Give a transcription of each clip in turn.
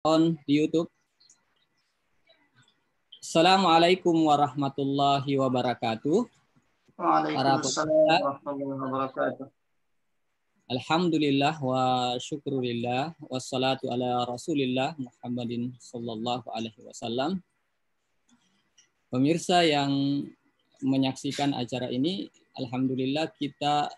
On di YouTube. Assalamualaikum warahmatullahi wabarakatuh. Waalaikumsalam warahmatullahi wabarakatuh. Alhamdulillah wa syukurillah wassalatu ala rasulillah Muhammadin sallallahu alaihi wasallam. Pemirsa yang menyaksikan acara ini, alhamdulillah kita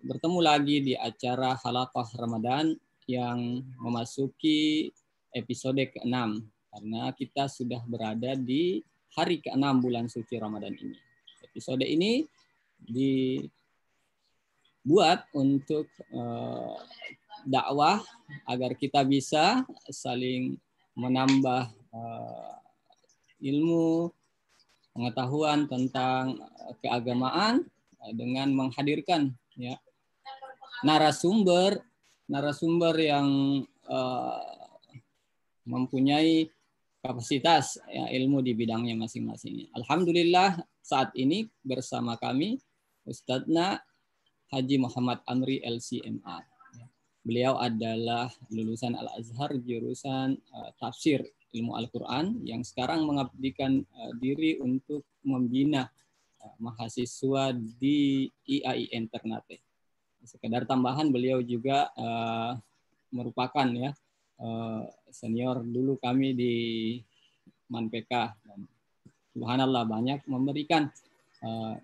bertemu lagi di acara Halaqah Ramadan yang memasuki episode ke-6 karena kita sudah berada di hari ke-6 bulan suci Ramadan ini. Episode ini dibuat untuk dakwah agar kita bisa saling menambah ilmu, pengetahuan tentang keagamaan dengan menghadirkan ya narasumber yang mempunyai kapasitas ya, ilmu di bidangnya masing-masing. Alhamdulillah saat ini bersama kami Ustadzna Haji Muhammad Amri LCMA. Beliau adalah lulusan Al-Azhar jurusan tafsir ilmu Al-Quran yang sekarang mengabdikan diri untuk membina mahasiswa di IAIN Ternate. Sekedar tambahan, beliau juga merupakan ya senior dulu kami di Manpeka. Subhanallah banyak memberikan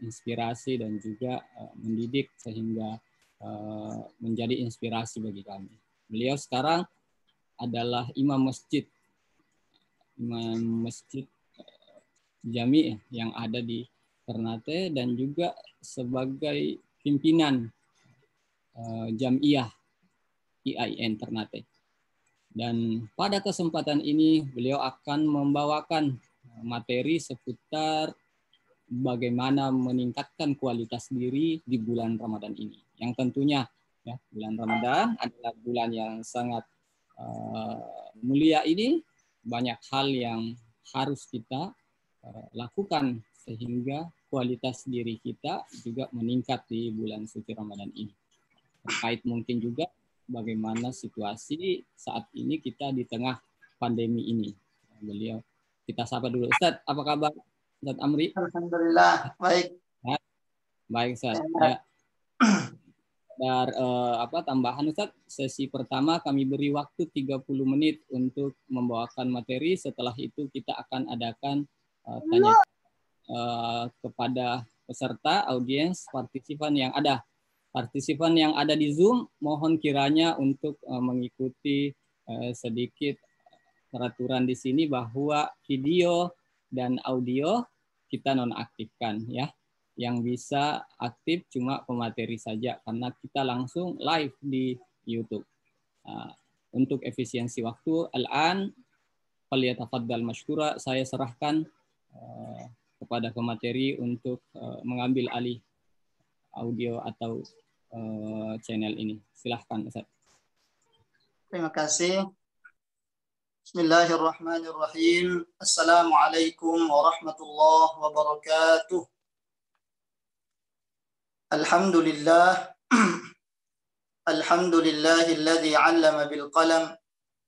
inspirasi dan juga mendidik sehingga menjadi inspirasi bagi kami. Beliau sekarang adalah imam masjid Jami yang ada di Ternate dan juga sebagai pimpinan Jamiah IAIN Ternate. Dan pada kesempatan ini beliau akan membawakan materi seputar bagaimana meningkatkan kualitas diri di bulan Ramadan ini. Yang tentunya ya, bulan Ramadan adalah bulan yang sangat mulia ini, banyak hal yang harus kita lakukan sehingga kualitas diri kita juga meningkat di bulan suci Ramadan ini. Terkait mungkin juga bagaimana situasi saat ini kita di tengah pandemi ini. Beliau kita sapa dulu. Ustadz, apa kabar? Ustadz Amri? Alhamdulillah, baik. Ya, baik, Ustadz. Ya. Tambahan Ustadz, sesi pertama kami beri waktu 30 menit untuk membawakan materi. Setelah itu kita akan adakan tanya kepada peserta, audiens, partisipan yang ada. Partisipan yang ada di Zoom, mohon kiranya untuk mengikuti sedikit peraturan di sini bahwa video dan audio kita nonaktifkan ya. Yang bisa aktif cuma pemateri saja karena kita langsung live di YouTube. Untuk efisiensi waktu, al-an falyatafaddal mashkura, saya serahkan kepada pemateri untuk mengambil alih audio atau channel ini. Silahkan Ustaz. Terima kasih. Bismillahirrahmanirrahim. Assalamualaikum warahmatullahi wabarakatuh. Alhamdulillah. Alhamdulillahilladzi 'allama bil qalam,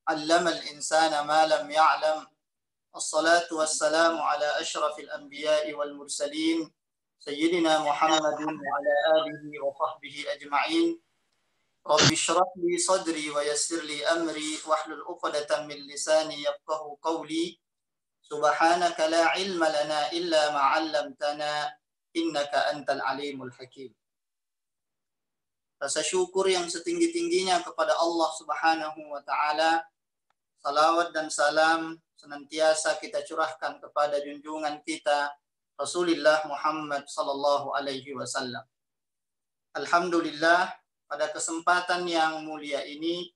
'allama al-insana ma lam ya'lam. Assalatu wassalamu ala asyrafil anbiya'i wal mursalin. Sayyidina Muhammadin wa ala alihi wa sahbihi ajma'in. Rabbi shrah li sadri wa yassir li amri wahlul 'uqdatam min lisani yafqahu qawli. Subhanaka la ilma lana illa ma 'allamtana innaka antal alimul hakim. Rasa syukur yang setinggi-tingginya kepada Allah Subhanahu wa taala. Salawat dan salam senantiasa kita curahkan kepada junjungan kita Rasulullah Muhammad sallallahu alaihi wasallam. Alhamdulillah, pada kesempatan yang mulia ini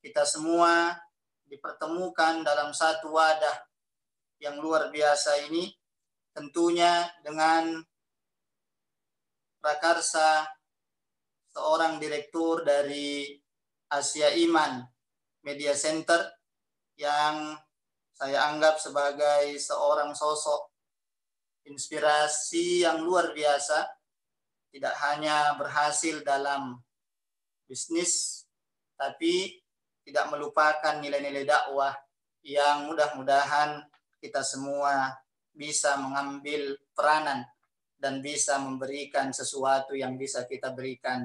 kita semua dipertemukan dalam satu wadah yang luar biasa ini, tentunya dengan prakarsa seorang direktur dari Asia Iman Media Center yang saya anggap sebagai seorang sosok inspirasi yang luar biasa, tidak hanya berhasil dalam bisnis, tapi tidak melupakan nilai-nilai dakwah yang mudah-mudahan kita semua bisa mengambil peranan dan bisa memberikan sesuatu yang bisa kita berikan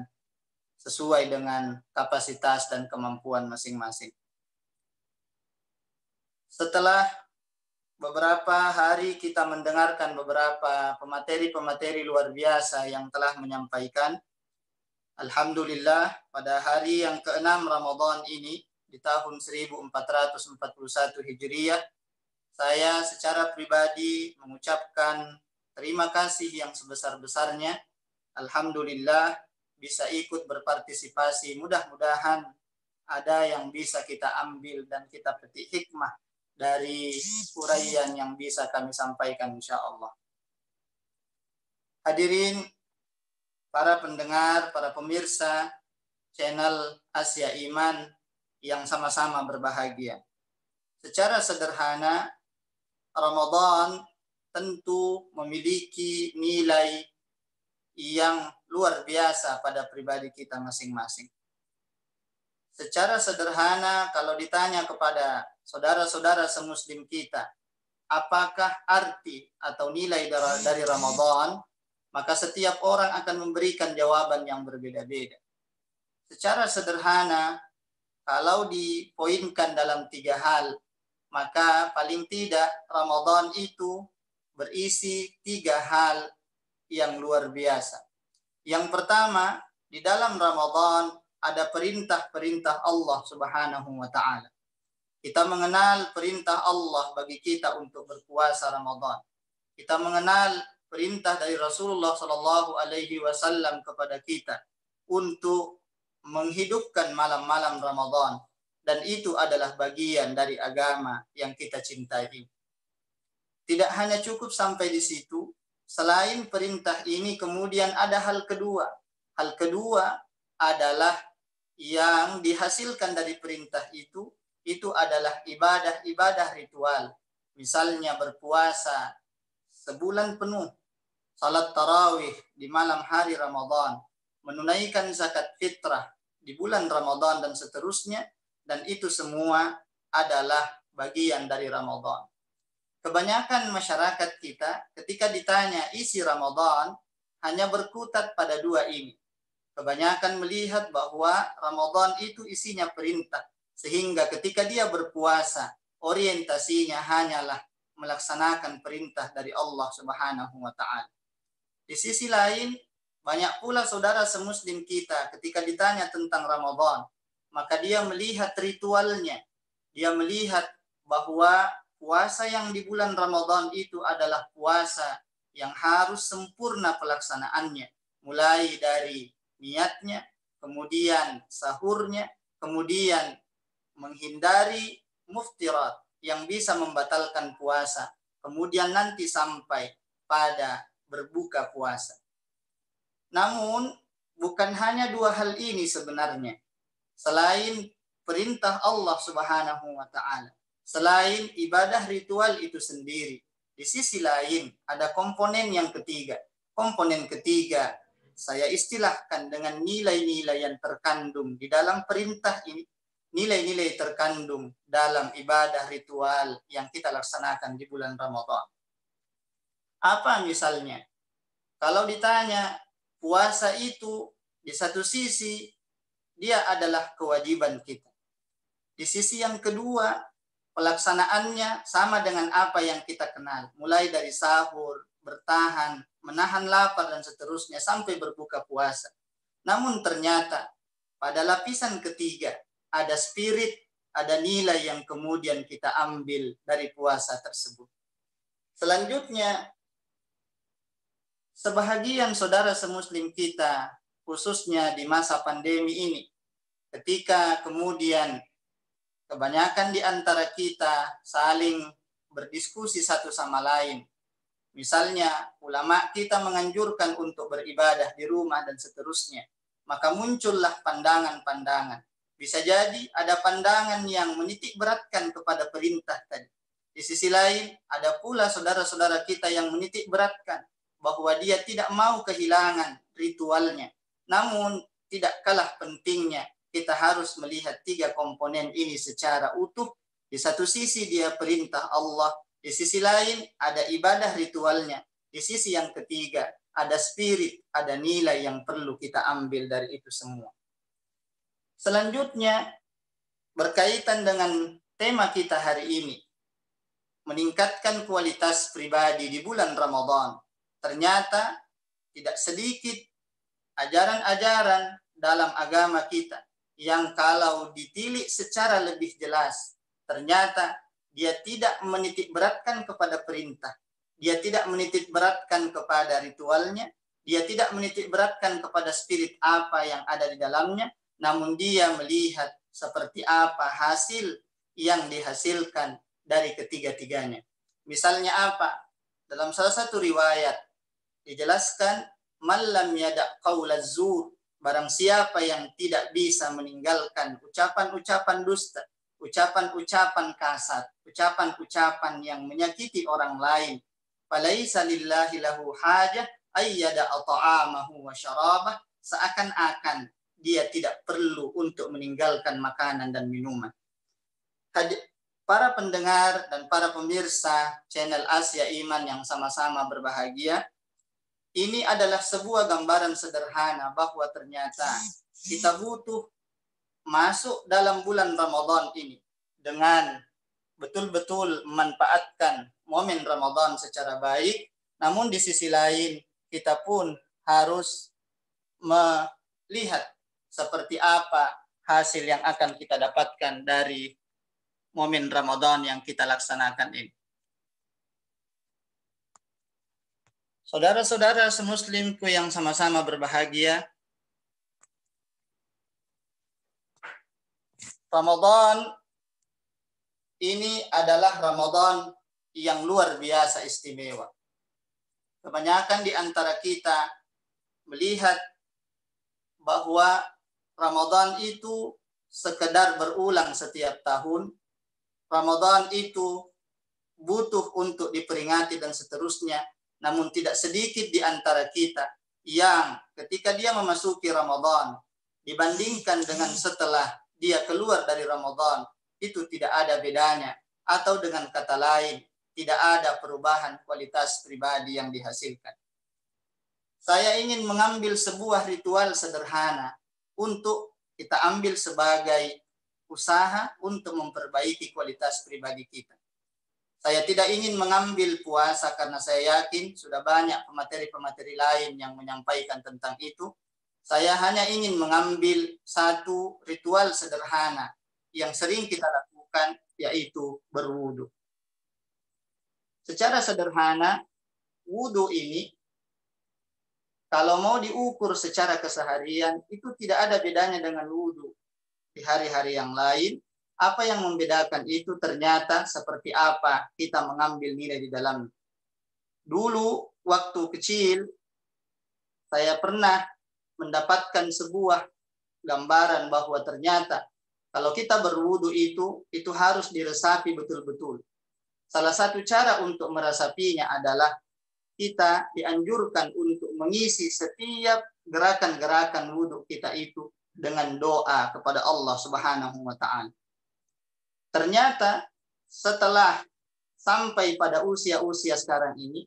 sesuai dengan kapasitas dan kemampuan masing-masing. Setelah beberapa hari kita mendengarkan beberapa pemateri-pemateri luar biasa yang telah menyampaikan, alhamdulillah pada hari yang ke-6 Ramadan ini di tahun 1441 Hijriah, saya secara pribadi mengucapkan terima kasih yang sebesar-besarnya. Alhamdulillah bisa ikut berpartisipasi. Mudah-mudahan ada yang bisa kita ambil dan kita petik hikmah dari uraian yang bisa kami sampaikan insya Allah. Hadirin, para pendengar, para pemirsa channel Asia Iman yang sama-sama berbahagia. Secara sederhana, Ramadan tentu memiliki nilai yang luar biasa pada pribadi kita masing-masing. Secara sederhana, kalau ditanya kepada saudara-saudara semuslim kita, apakah arti atau nilai dari Ramadan, maka setiap orang akan memberikan jawaban yang berbeda-beda. Secara sederhana, kalau dipoinkan dalam 3 hal, maka paling tidak Ramadan itu berisi 3 hal yang luar biasa. Yang pertama, di dalam Ramadan ada perintah-perintah Allah Subhanahu wa taala. Kita mengenal perintah Allah bagi kita untuk berpuasa Ramadan. Kita mengenal perintah dari Rasulullah Shallallahu alaihi wasallam kepada kita untuk menghidupkan malam-malam Ramadan, dan itu adalah bagian dari agama yang kita cintai. Tidak hanya cukup sampai di situ. Selain perintah ini, kemudian ada hal kedua. Hal kedua adalah yang dihasilkan dari perintah itu adalah ibadah-ibadah ritual. Misalnya berpuasa sebulan penuh, salat tarawih di malam hari Ramadan, menunaikan zakat fitrah di bulan Ramadan dan seterusnya, dan itu semua adalah bagian dari Ramadan. Kebanyakan masyarakat kita ketika ditanya isi Ramadan hanya berkutat pada 2 ini. Kebanyakan melihat bahwa Ramadan itu isinya perintah, sehingga ketika dia berpuasa orientasinya hanyalah melaksanakan perintah dari Allah Subhanahu wa taala. Di sisi lain, banyak pula saudara semuslim kita ketika ditanya tentang Ramadan, maka dia melihat ritualnya. Dia melihat bahwa puasa yang di bulan Ramadan itu adalah puasa yang harus sempurna pelaksanaannya. Mulai dari niatnya, kemudian sahurnya, kemudian menghindari muftirat yang bisa membatalkan puasa, kemudian nanti sampai pada berbuka puasa. Namun, bukan hanya 2 hal ini sebenarnya. Selain perintah Allah Subhanahu wa taala, selain ibadah ritual itu sendiri, di sisi lain ada komponen yang ketiga. Komponen ketiga saya istilahkan dengan nilai-nilai yang terkandung di dalam perintah ini, nilai-nilai terkandung dalam ibadah ritual yang kita laksanakan di bulan Ramadan. Apa misalnya? Kalau ditanya, puasa itu di satu sisi dia adalah kewajiban kita. Di sisi yang kedua, pelaksanaannya sama dengan apa yang kita kenal. Mulai dari sahur, bertahan, menahan lapar, dan seterusnya sampai berbuka puasa. Namun ternyata pada lapisan ketiga ada spirit, ada nilai yang kemudian kita ambil dari puasa tersebut. Selanjutnya, sebahagian saudara semuslim kita, khususnya di masa pandemi ini, ketika kemudian kebanyakan di antara kita saling berdiskusi satu sama lain. Misalnya, ulama kita menganjurkan untuk beribadah di rumah dan seterusnya. Maka muncullah pandangan-pandangan. Bisa jadi ada pandangan yang menitik beratkan kepada perintah tadi. Di sisi lain, ada pula saudara-saudara kita yang menitik beratkan bahwa dia tidak mau kehilangan ritualnya. Namun, tidak kalah pentingnya kita harus melihat 3 komponen ini secara utuh. Di satu sisi dia perintah Allah, di sisi lain ada ibadah ritualnya, di sisi yang ketiga ada spirit, ada nilai yang perlu kita ambil dari itu semua. Selanjutnya berkaitan dengan tema kita hari ini, meningkatkan kualitas pribadi di bulan Ramadan. Ternyata tidak sedikit ajaran-ajaran dalam agama kita yang kalau ditilik secara lebih jelas, ternyata dia tidak menitik beratkan kepada perintah, dia tidak menitik beratkan kepada ritualnya, dia tidak menitik beratkan kepada spirit apa yang ada di dalamnya, namun dia melihat seperti apa hasil yang dihasilkan dari ketiga-tiganya. Misalnya apa? Dalam salah satu riwayat dijelaskan, man lam yada' qaulaz zur, barang siapa yang tidak bisa meninggalkan ucapan-ucapan dusta, ucapan-ucapan kasar, ucapan-ucapan yang menyakiti orang lain, falaisa lillahi lahu hajah ayyada ta'amahu wa syarabah, seakan-akan dia tidak perlu untuk meninggalkan makanan dan minuman. Para pendengar dan para pemirsa channel Asia Iman yang sama-sama berbahagia, ini adalah sebuah gambaran sederhana bahwa ternyata kita butuh masuk dalam bulan Ramadan ini dengan betul-betul memanfaatkan momen Ramadan secara baik, namun di sisi lain kita pun harus melihat seperti apa hasil yang akan kita dapatkan dari momen Ramadan yang kita laksanakan ini. Saudara-saudara semuslimku yang sama-sama berbahagia, Ramadan ini adalah Ramadan yang luar biasa istimewa. Kebanyakan di antara kita melihat bahwa Ramadan itu sekedar berulang setiap tahun. Ramadan itu butuh untuk diperingati dan seterusnya. Namun tidak sedikit di antara kita yang ketika dia memasuki Ramadan dibandingkan dengan setelah dia keluar dari Ramadan, itu tidak ada bedanya. Atau dengan kata lain, tidak ada perubahan kualitas pribadi yang dihasilkan. Saya ingin mengambil sebuah ritual sederhana untuk kita ambil sebagai usaha untuk memperbaiki kualitas pribadi kita. Saya tidak ingin mengambil puasa karena saya yakin sudah banyak pemateri-pemateri lain yang menyampaikan tentang itu. Saya hanya ingin mengambil satu ritual sederhana yang sering kita lakukan, yaitu berwudu. Secara sederhana, wudu ini kalau mau diukur secara keseharian, itu tidak ada bedanya dengan wudu di hari-hari yang lain. Apa yang membedakan itu ternyata seperti apa kita mengambil nilai di dalam. Dulu waktu kecil saya pernah mendapatkan sebuah gambaran bahwa ternyata kalau kita berwudu itu harus diresapi betul-betul. Salah satu cara untuk meresapinya adalah kita dianjurkan untuk mengisi setiap gerakan-gerakan wudu kita itu dengan doa kepada Allah Subhanahu wa taala. Ternyata setelah sampai pada usia-usia sekarang ini,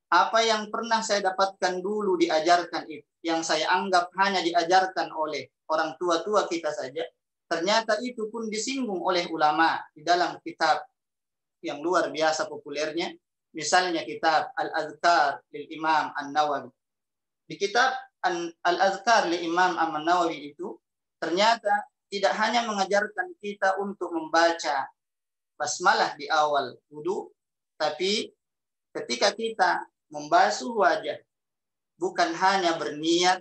apa yang pernah saya dapatkan dulu diajarkan itu, yang saya anggap hanya diajarkan oleh orang tua-tua kita saja, ternyata itu pun disinggung oleh ulama di dalam kitab yang luar biasa populernya, misalnya kitab Al-Azkar lil Imam An-Nawawi. Di kitab Al-Azkar lil Imam An-Nawawi itu ternyata tidak hanya mengajarkan kita untuk membaca basmalah di awal wudu, tapi ketika kita membasuh wajah, bukan hanya berniat,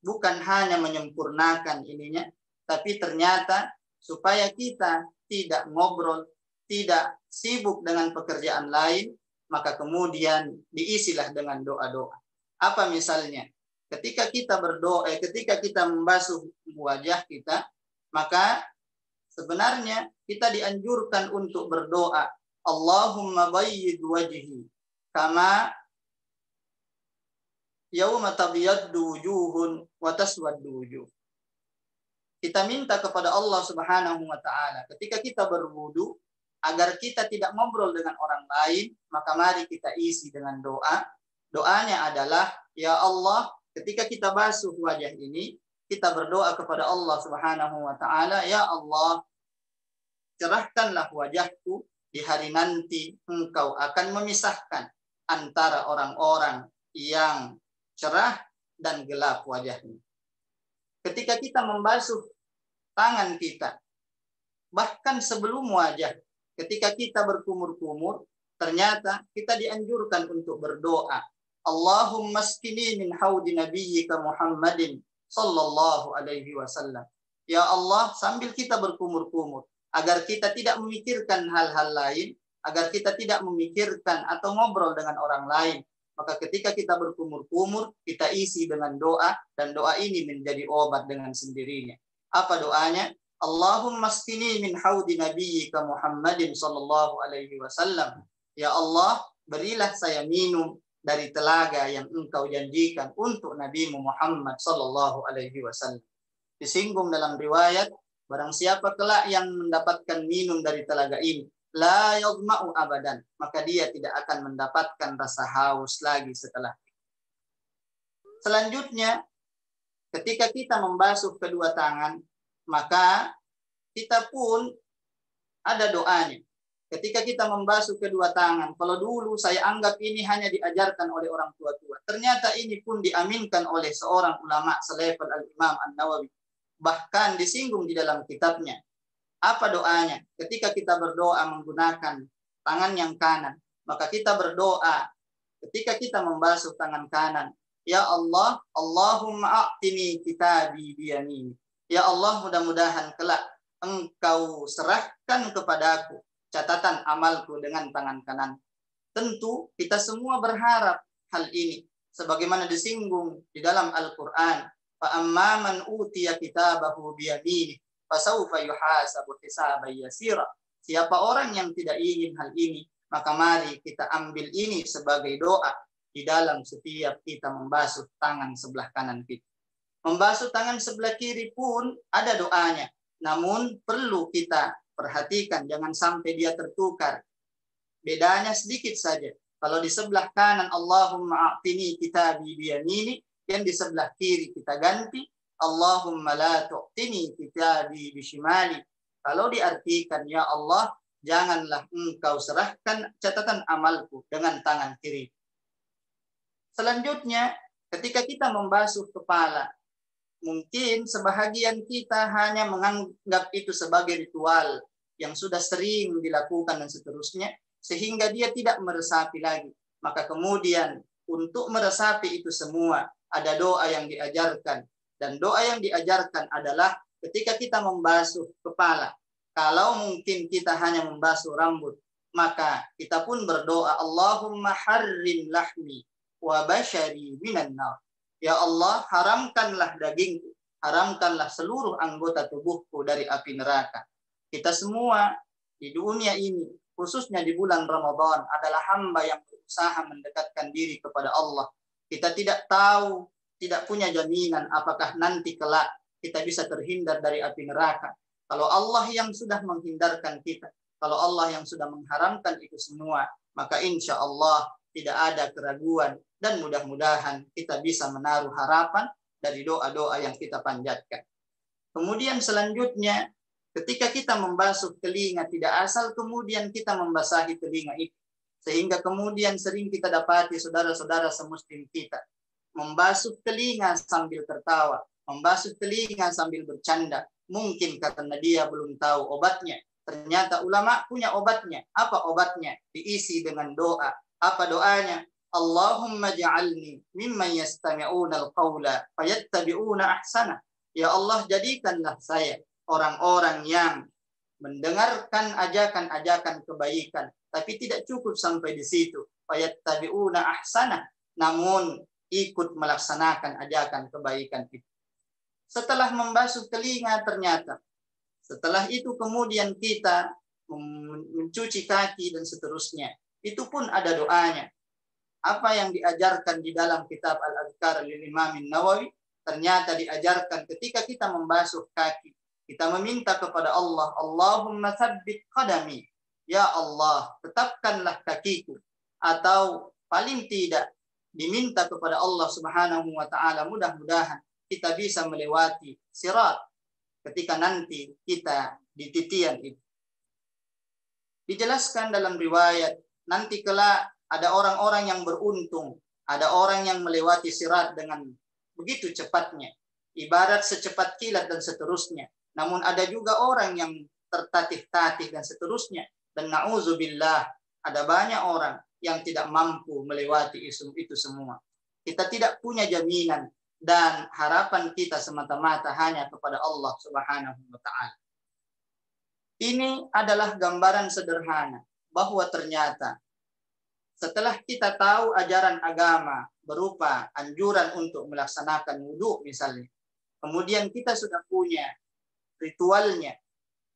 bukan hanya menyempurnakan ininya, tapi ternyata supaya kita tidak ngobrol, tidak sibuk dengan pekerjaan lain, maka kemudian diisilah dengan doa-doa. Apa misalnya? Ketika kita berdoa, ketika kita membasuh wajah kita, maka sebenarnya kita dianjurkan untuk berdoa, Allahumma bayyid wajhi kama yauma tabyaddu wujuhun wa taswaddu wujuh. kita minta kepada Allah Subhanahu wa taala ketika kita berwudu agar kita tidak ngobrol dengan orang lain, maka mari kita isi dengan doa. Doanya adalah, ya Allah, ketika kita basuh wajah ini, kita berdoa kepada Allah Subhanahu wa taala, ya Allah, cerahkanlah wajahku di hari nanti, Engkau akan memisahkan antara orang-orang yang cerah dan gelap wajahnya. Ketika kita membasuh tangan kita, bahkan sebelum wajah, ketika kita berkumur-kumur, ternyata kita dianjurkan untuk berdoa. Allahumma askini min haudi nabiyyika Muhammadin sallallahu alaihi wasallam. Ya Allah, sambil kita berkumur-kumur, agar kita tidak memikirkan hal-hal lain, agar kita tidak memikirkan atau ngobrol dengan orang lain, maka ketika kita berkumur-kumur, kita isi dengan doa, dan doa ini menjadi obat dengan sendirinya. Apa doanya? Allahumma askini min haudi nabiyyika Muhammadin sallallahu alaihi wasallam. Ya Allah, berilah saya minum dari telaga yang Engkau janjikan untuk Nabi Muhammad sallallahu alaihi wasallam. Disinggung dalam riwayat, barang siapa kelak yang mendapatkan minum dari telaga ini, la yadma'u abadan, maka dia tidak akan mendapatkan rasa haus lagi setelah. Selanjutnya, ketika kita membasuh kedua tangan, maka kita pun ada doanya. Ketika kita membasuh kedua tangan, kalau dulu saya anggap ini hanya diajarkan oleh orang tua-tua, ternyata ini pun diaminkan oleh seorang ulama selevel Al-Imam An-Nawawi. Bahkan disinggung di dalam kitabnya. Apa doanya? Ketika kita berdoa menggunakan tangan yang kanan, maka kita berdoa ketika kita membasuh tangan kanan, ya Allah, Allahumma a'tini kitabi biyamini. Ya Allah, mudah-mudahan kelak Engkau serahkan kepadaku catatan amalku dengan tangan kanan. Tentu kita semua berharap hal ini, sebagaimana disinggung di dalam Al-Quran. Fa amma man utiya kitabahu biyamini fasawfa yuhasabu hisaban yasira. Siapa orang yang tidak ingin hal ini, maka mari kita ambil ini sebagai doa di dalam setiap kita membasuh tangan sebelah kanan kita. Membasuh tangan sebelah kiri pun ada doanya. Namun perlu kita perhatikan jangan sampai dia tertukar. Bedanya sedikit saja. Kalau di sebelah kanan Allahumma a'tini kitabi biyamini, yang di sebelah kiri kita ganti Allahumma la tu'tini kitabi bishimali. Kalau diartikan, ya Allah, janganlah Engkau serahkan catatan amalku dengan tangan kiri. Selanjutnya, ketika kita membasuh kepala, mungkin sebahagian kita hanya menganggap itu sebagai ritual yang sudah sering dilakukan dan seterusnya, sehingga dia tidak meresapi lagi. Maka kemudian untuk meresapi itu semua, ada doa yang diajarkan. Dan doa yang diajarkan adalah ketika kita membasuh kepala. Kalau mungkin kita hanya membasuh rambut, maka kita pun berdoa, Allahumma harrim lahmi wa bashari minan nar. Ya Allah, haramkanlah dagingku, haramkanlah seluruh anggota tubuhku dari api neraka. Kita semua di dunia ini, khususnya di bulan Ramadan, adalah hamba yang berusaha mendekatkan diri kepada Allah. Kita tidak tahu, tidak punya jaminan apakah nanti kelak kita bisa terhindar dari api neraka. Kalau Allah yang sudah menghindarkan kita, kalau Allah yang sudah mengharamkan itu semua, maka insya Allah tidak ada keraguan, dan mudah-mudahan kita bisa menaruh harapan dari doa-doa yang kita panjatkan. Kemudian selanjutnya, ketika kita membasuh telinga, tidak asal kemudian kita membasahi telinga itu. Sehingga kemudian sering kita dapati saudara-saudara semuslim kita membasuh telinga sambil tertawa, membasuh telinga sambil bercanda. Mungkin karena dia belum tahu obatnya. Ternyata ulama punya obatnya. Apa obatnya? Diisi dengan doa. Apa doanya? Allahumma ja'alni mimman yastami'una al-qawla fayattabi'una ahsana. Ya Allah, jadikanlah saya orang-orang yang mendengarkan ajakan-ajakan kebaikan, tapi tidak cukup sampai di situ. Fayattabi'una ahsana, namun ikut melaksanakan ajakan kebaikan itu. Setelah membasuh telinga, ternyata setelah itu kemudian kita mencuci kaki dan seterusnya. Itu pun ada doanya. Apa yang diajarkan di dalam kitab Al-Adhkar lil Imam Nawawi, ternyata diajarkan ketika kita membasuh kaki, kita meminta kepada Allah, Allahumma tsabbit qadami. Ya Allah, tetapkanlah kakiku. Atau paling tidak diminta kepada Allah Subhanahu wa taala, mudah-mudahan kita bisa melewati sirat ketika nanti kita di titian itu. Dijelaskan dalam riwayat, nanti kelak ada orang-orang yang beruntung, ada orang yang melewati sirat dengan begitu cepatnya, ibarat secepat kilat dan seterusnya. Namun ada juga orang yang tertatih-tatih dan seterusnya. Dan na'udzubillah, ada banyak orang yang tidak mampu melewati itu semua. Kita tidak punya jaminan dan harapan kita semata-mata hanya kepada Allah Subhanahu wa taala. Ini adalah gambaran sederhana bahwa ternyata setelah kita tahu ajaran agama berupa anjuran untuk melaksanakan wudhu misalnya, kemudian kita sudah punya ritualnya,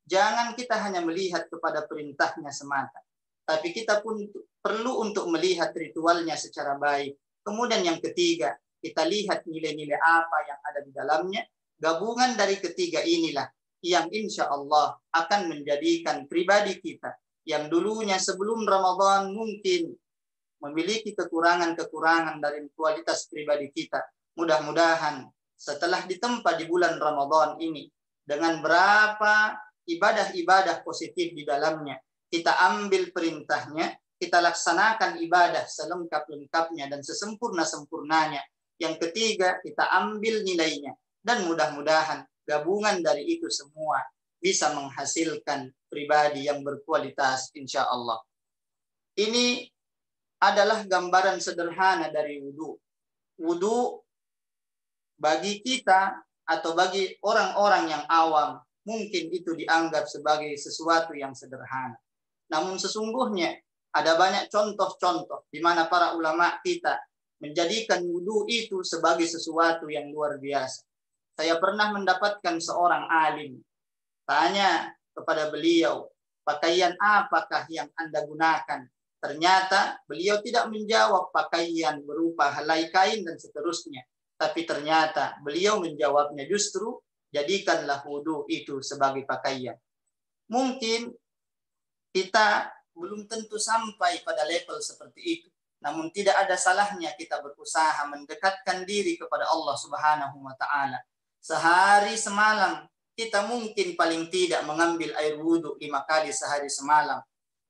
jangan kita hanya melihat kepada perintahnya semata, tapi kita pun perlu untuk melihat ritualnya secara baik. Kemudian yang ketiga, kita lihat nilai-nilai apa yang ada di dalamnya. Gabungan dari ketiga inilah yang insya Allah akan menjadikan pribadi kita yang dulunya sebelum Ramadan mungkin memiliki kekurangan-kekurangan dari kualitas pribadi kita. Mudah-mudahan setelah ditempa di bulan Ramadan ini dengan berapa ibadah-ibadah positif di dalamnya, kita ambil perintahnya, kita laksanakan ibadah selengkap-lengkapnya dan sesempurna-sempurnanya. Yang ketiga, kita ambil nilainya. Dan mudah-mudahan gabungan dari itu semua bisa menghasilkan pribadi yang berkualitas insya Allah. Ini adalah gambaran sederhana dari wudhu. Wudhu bagi kita atau bagi orang-orang yang awam mungkin itu dianggap sebagai sesuatu yang sederhana. Namun sesungguhnya ada banyak contoh-contoh di mana para ulama kita menjadikan wudhu itu sebagai sesuatu yang luar biasa. Saya pernah mendapatkan seorang alim, tanya kepada beliau, pakaian apakah yang Anda gunakan? Ternyata beliau tidak menjawab pakaian berupa helai kain dan seterusnya. Tapi ternyata beliau menjawabnya justru, jadikanlah wudhu itu sebagai pakaian. Mungkin kita belum tentu sampai pada level seperti itu. Namun tidak ada salahnya kita berusaha mendekatkan diri kepada Allah Subhanahu wa taala. Sehari semalam kita mungkin paling tidak mengambil air wudhu 5 kali sehari semalam.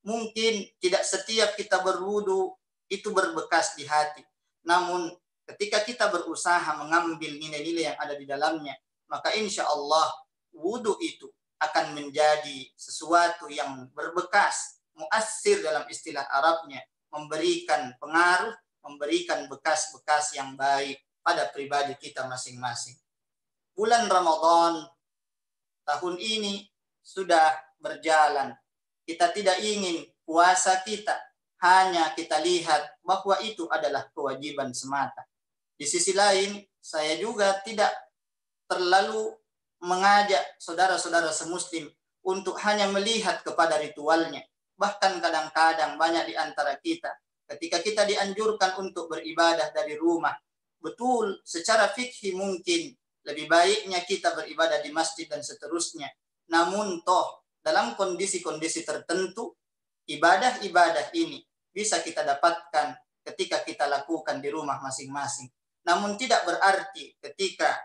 Mungkin tidak setiap kita berwudhu itu berbekas di hati. Namun ketika kita berusaha mengambil nilai-nilai yang ada di dalamnya, maka insya Allah wudhu itu akan menjadi sesuatu yang berbekas, muassir dalam istilah Arabnya, memberikan pengaruh, memberikan bekas-bekas yang baik pada pribadi kita masing-masing. Bulan Ramadan tahun ini sudah berjalan. Kita tidak ingin puasa kita hanya kita lihat bahwa itu adalah kewajiban semata. Di sisi lain, saya juga tidak terlalu mengajak saudara-saudara semuslim untuk hanya melihat kepada ritualnya. Bahkan kadang-kadang banyak di antara kita, ketika kita dianjurkan untuk beribadah dari rumah, betul secara fikih mungkin lebih baiknya kita beribadah di masjid dan seterusnya. Namun toh dalam kondisi-kondisi tertentu, ibadah-ibadah ini bisa kita dapatkan ketika kita lakukan di rumah masing-masing. Namun tidak berarti ketika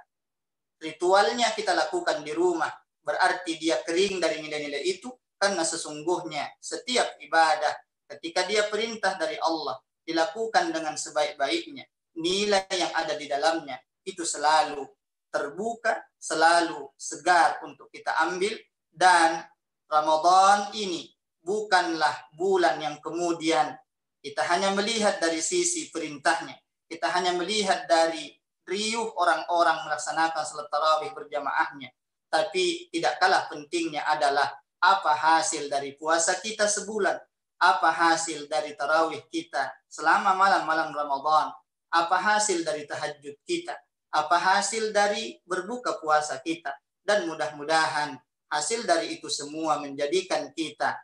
ritualnya kita lakukan di rumah, berarti dia kering dari nilai-nilai itu, karena sesungguhnya setiap ibadah ketika dia perintah dari Allah, dilakukan dengan sebaik-baiknya, nilai yang ada di dalamnya itu selalu terbuka, selalu segar untuk kita ambil. Dan Ramadan ini bukanlah bulan yang kemudian kita hanya melihat dari sisi perintahnya, kita hanya melihat dari riuh orang-orang melaksanakan salat tarawih berjamaahnya, tapi tidak kalah pentingnya adalah apa hasil dari puasa kita sebulan, apa hasil dari tarawih kita selama malam-malam Ramadan, apa hasil dari tahajud kita, apa hasil dari berbuka puasa kita. Dan mudah-mudahan hasil dari itu semua menjadikan kita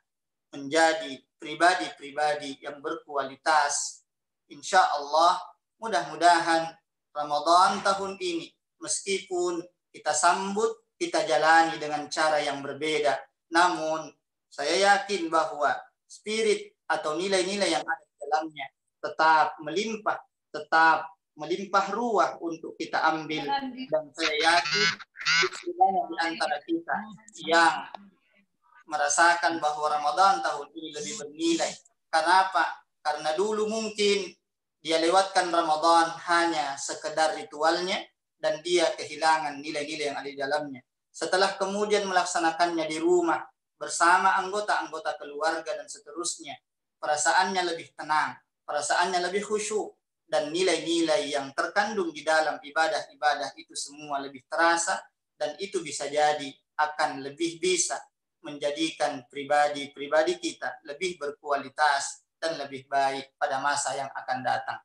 menjadi pribadi-pribadi yang berkualitas. Insya Allah mudah-mudahan Ramadan tahun ini meskipun kita sambut, kita jalani dengan cara yang berbeda. Namun saya yakin bahwa spirit atau nilai-nilai yang ada di dalamnya tetap melimpah ruah untuk kita ambil. Dan saya yakin banyak di antara kita yang merasakan bahwa Ramadan tahun ini lebih bernilai. Kenapa? Karena dulu mungkin dia lewatkan Ramadan hanya sekedar ritualnya dan dia kehilangan nilai-nilai yang ada di dalamnya. Setelah kemudian melaksanakannya di rumah bersama anggota-anggota keluarga dan seterusnya, perasaannya lebih tenang, perasaannya lebih khusyuk, dan nilai-nilai yang terkandung di dalam ibadah-ibadah itu semua lebih terasa, dan itu bisa jadi akan lebih bisa menjadikan pribadi-pribadi kita lebih berkualitas dan lebih baik pada masa yang akan datang.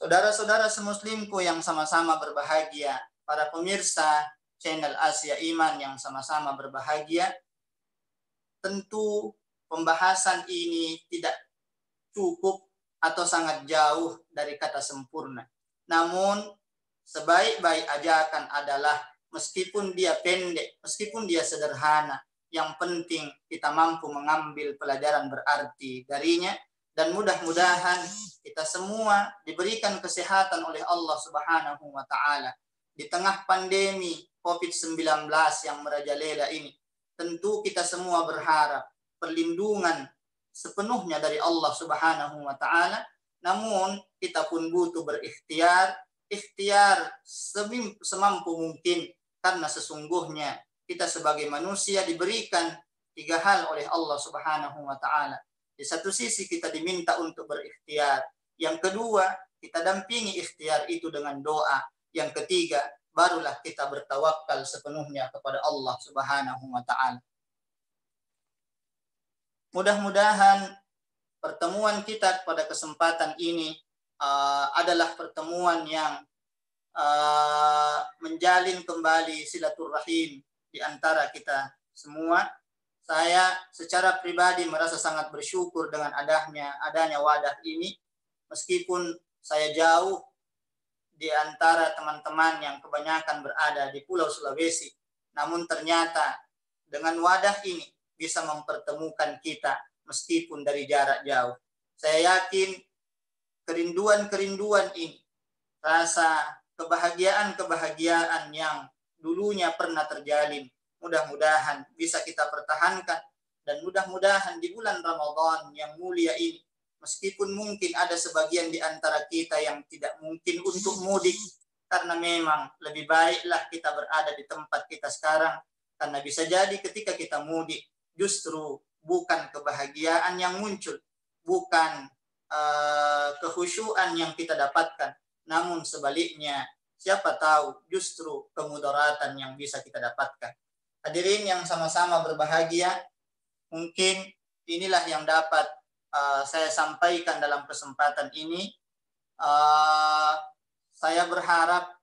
Saudara-saudara semuslimku yang sama-sama berbahagia, para pemirsa channel Asia Iman yang sama-sama berbahagia, tentu pembahasan ini tidak cukup atau sangat jauh dari kata sempurna. Namun sebaik-baik ajakan adalah meskipun dia pendek, meskipun dia sederhana, yang penting kita mampu mengambil pelajaran berarti darinya, dan mudah-mudahan kita semua diberikan kesehatan oleh Allah Subhanahu wa taala di tengah pandemi COVID-19 yang merajalela ini. Tentu kita semua berharap perlindungan sepenuhnya dari Allah Subhanahu wa taala, namun kita pun butuh berikhtiar semampu mungkin, karena sesungguhnya kita sebagai manusia diberikan 3 hal oleh Allah Subhanahu wa taala. Di satu sisi kita diminta untuk berikhtiar, yang kedua kita dampingi ikhtiar itu dengan doa, yang ketiga barulah kita bertawakal sepenuhnya kepada Allah Subhanahu wa taala. Mudah-mudahan pertemuan kita pada kesempatan ini adalah pertemuan yang menjalin kembali silaturahim di antara kita semua. Saya secara pribadi merasa sangat bersyukur dengan adanya wadah ini, meskipun saya jauh di antara teman-teman yang kebanyakan berada di Pulau Sulawesi, namun ternyata dengan wadah ini bisa mempertemukan kita meskipun dari jarak jauh. Saya yakin kerinduan-kerinduan ini, rasa kebahagiaan-kebahagiaan yang dulunya pernah terjalin, mudah-mudahan bisa kita pertahankan, dan mudah-mudahan di bulan Ramadan yang mulia ini, meskipun mungkin ada sebagian di antara kita yang tidak mungkin untuk mudik, karena memang lebih baiklah kita berada di tempat kita sekarang, karena bisa jadi ketika kita mudik, justru bukan kebahagiaan yang muncul, bukan kekhusyuan yang kita dapatkan, namun sebaliknya, siapa tahu justru kemudaratan yang bisa kita dapatkan. Hadirin yang sama-sama berbahagia, mungkin inilah yang dapat saya sampaikan dalam kesempatan ini. Saya berharap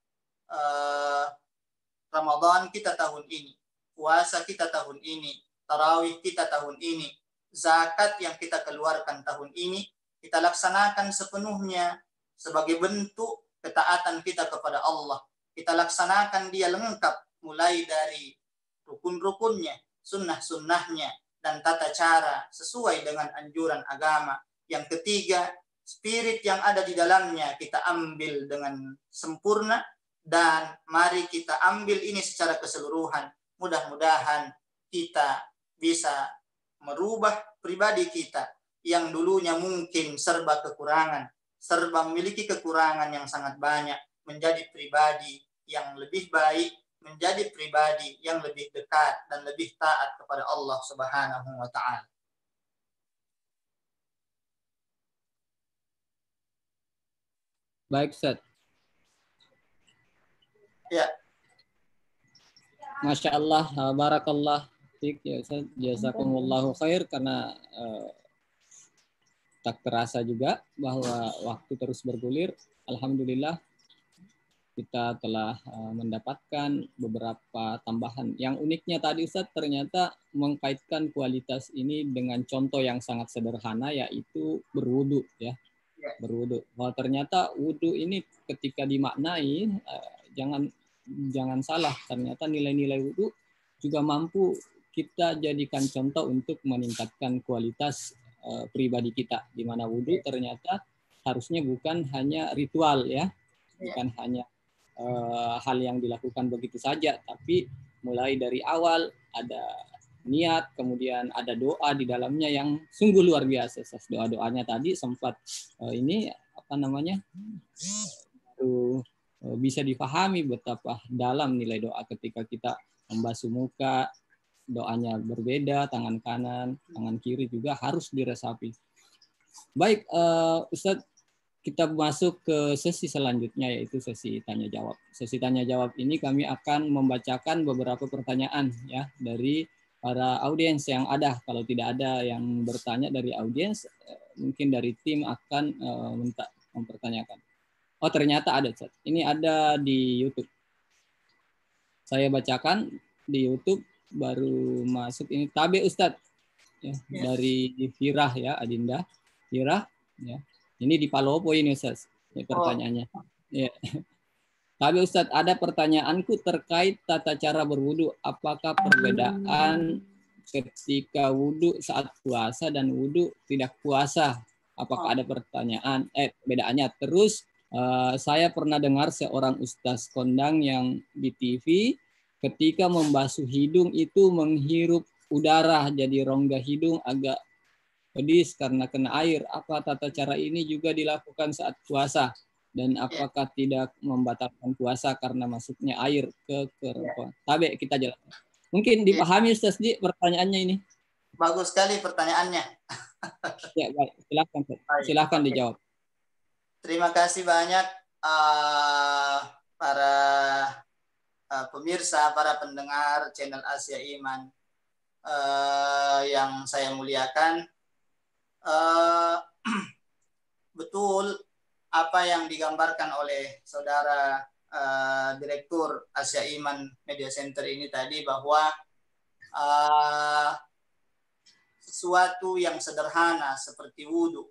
Ramadan kita tahun ini, puasa kita tahun ini, tarawih kita tahun ini, zakat yang kita keluarkan tahun ini, kita laksanakan sepenuhnya sebagai bentuk ketaatan kita kepada Allah. Kita laksanakan dia lengkap, mulai dari rukun-rukunnya, sunnah-sunnahnya, dan tata cara sesuai dengan anjuran agama. Yang ketiga, spirit yang ada di dalamnya kita ambil dengan sempurna, dan mari kita ambil ini secara keseluruhan. Mudah-mudahan kita bisa merubah pribadi kita yang dulunya mungkin serba kekurangan, serba memiliki kekurangan yang sangat banyak, menjadi pribadi yang lebih baik, menjadi pribadi yang lebih dekat dan lebih taat kepada Allah Subhanahu wa taala. Baik, Ustaz. Ya. Masya Allah, barakallah fiik ya Ustaz, jazakumullahu khair, karena tak terasa juga bahwa waktu terus bergulir. Alhamdulillah kita telah mendapatkan beberapa tambahan. Yang uniknya tadi Ustaz, ternyata mengkaitkan kualitas ini dengan contoh yang sangat sederhana, yaitu berwudu ya. Berwudu. Bahwa ternyata wudu ini ketika dimaknai jangan salah, ternyata nilai-nilai wudhu juga mampu kita jadikan contoh untuk meningkatkan kualitas pribadi kita, di mana wudhu ternyata harusnya bukan hanya ritual ya, bukan hanya hal yang dilakukan begitu saja, tapi mulai dari awal ada niat, kemudian ada doa di dalamnya yang sungguh luar biasa. Doa-doanya tadi sempat baru bisa dipahami betapa dalam nilai doa ketika kita membasuh muka, doanya berbeda, tangan kanan, tangan kiri juga harus diresapi. Baik, Ustadz, kita masuk ke sesi selanjutnya, yaitu sesi tanya jawab. Sesi tanya jawab ini kami akan membacakan beberapa pertanyaan ya dari para audiens yang ada. Kalau tidak ada yang bertanya dari audiens, mungkin dari tim akan mempertanyakan. Oh, ternyata ada, Ustadz. Ini ada di YouTube. Saya bacakan di YouTube, baru masuk ini. Tabe Ustadz ya, dari Firah ya, Adinda. Firah ya. Ini di Palopo ini Ustadz, ya, pertanyaannya. Ya. Tapi Ustadz, ada pertanyaanku terkait tata cara berwudu. Apakah perbedaan ketika wudu saat puasa dan wudu tidak puasa? Apakah ada perbedaannya? Terus saya pernah dengar seorang ustaz kondang yang di TV ketika membasuh hidung itu menghirup udara, jadi rongga hidung agak pedis karena kena air. Apa tata cara ini juga dilakukan saat puasa? Dan apakah tidak membatalkan puasa karena masuknya air ke kerongkongan? Tabe kita jelaskan. Mungkin dipahami Ustaz Di pertanyaannya ini. Bagus sekali pertanyaannya. Ya, baik. Silakan dijawab. Terima kasih banyak para pemirsa, para pendengar channel Asia Iman yang saya muliakan. Betul apa yang digambarkan oleh saudara Direktur Asia Iman Media Center ini tadi, bahwa sesuatu yang sederhana seperti wudhu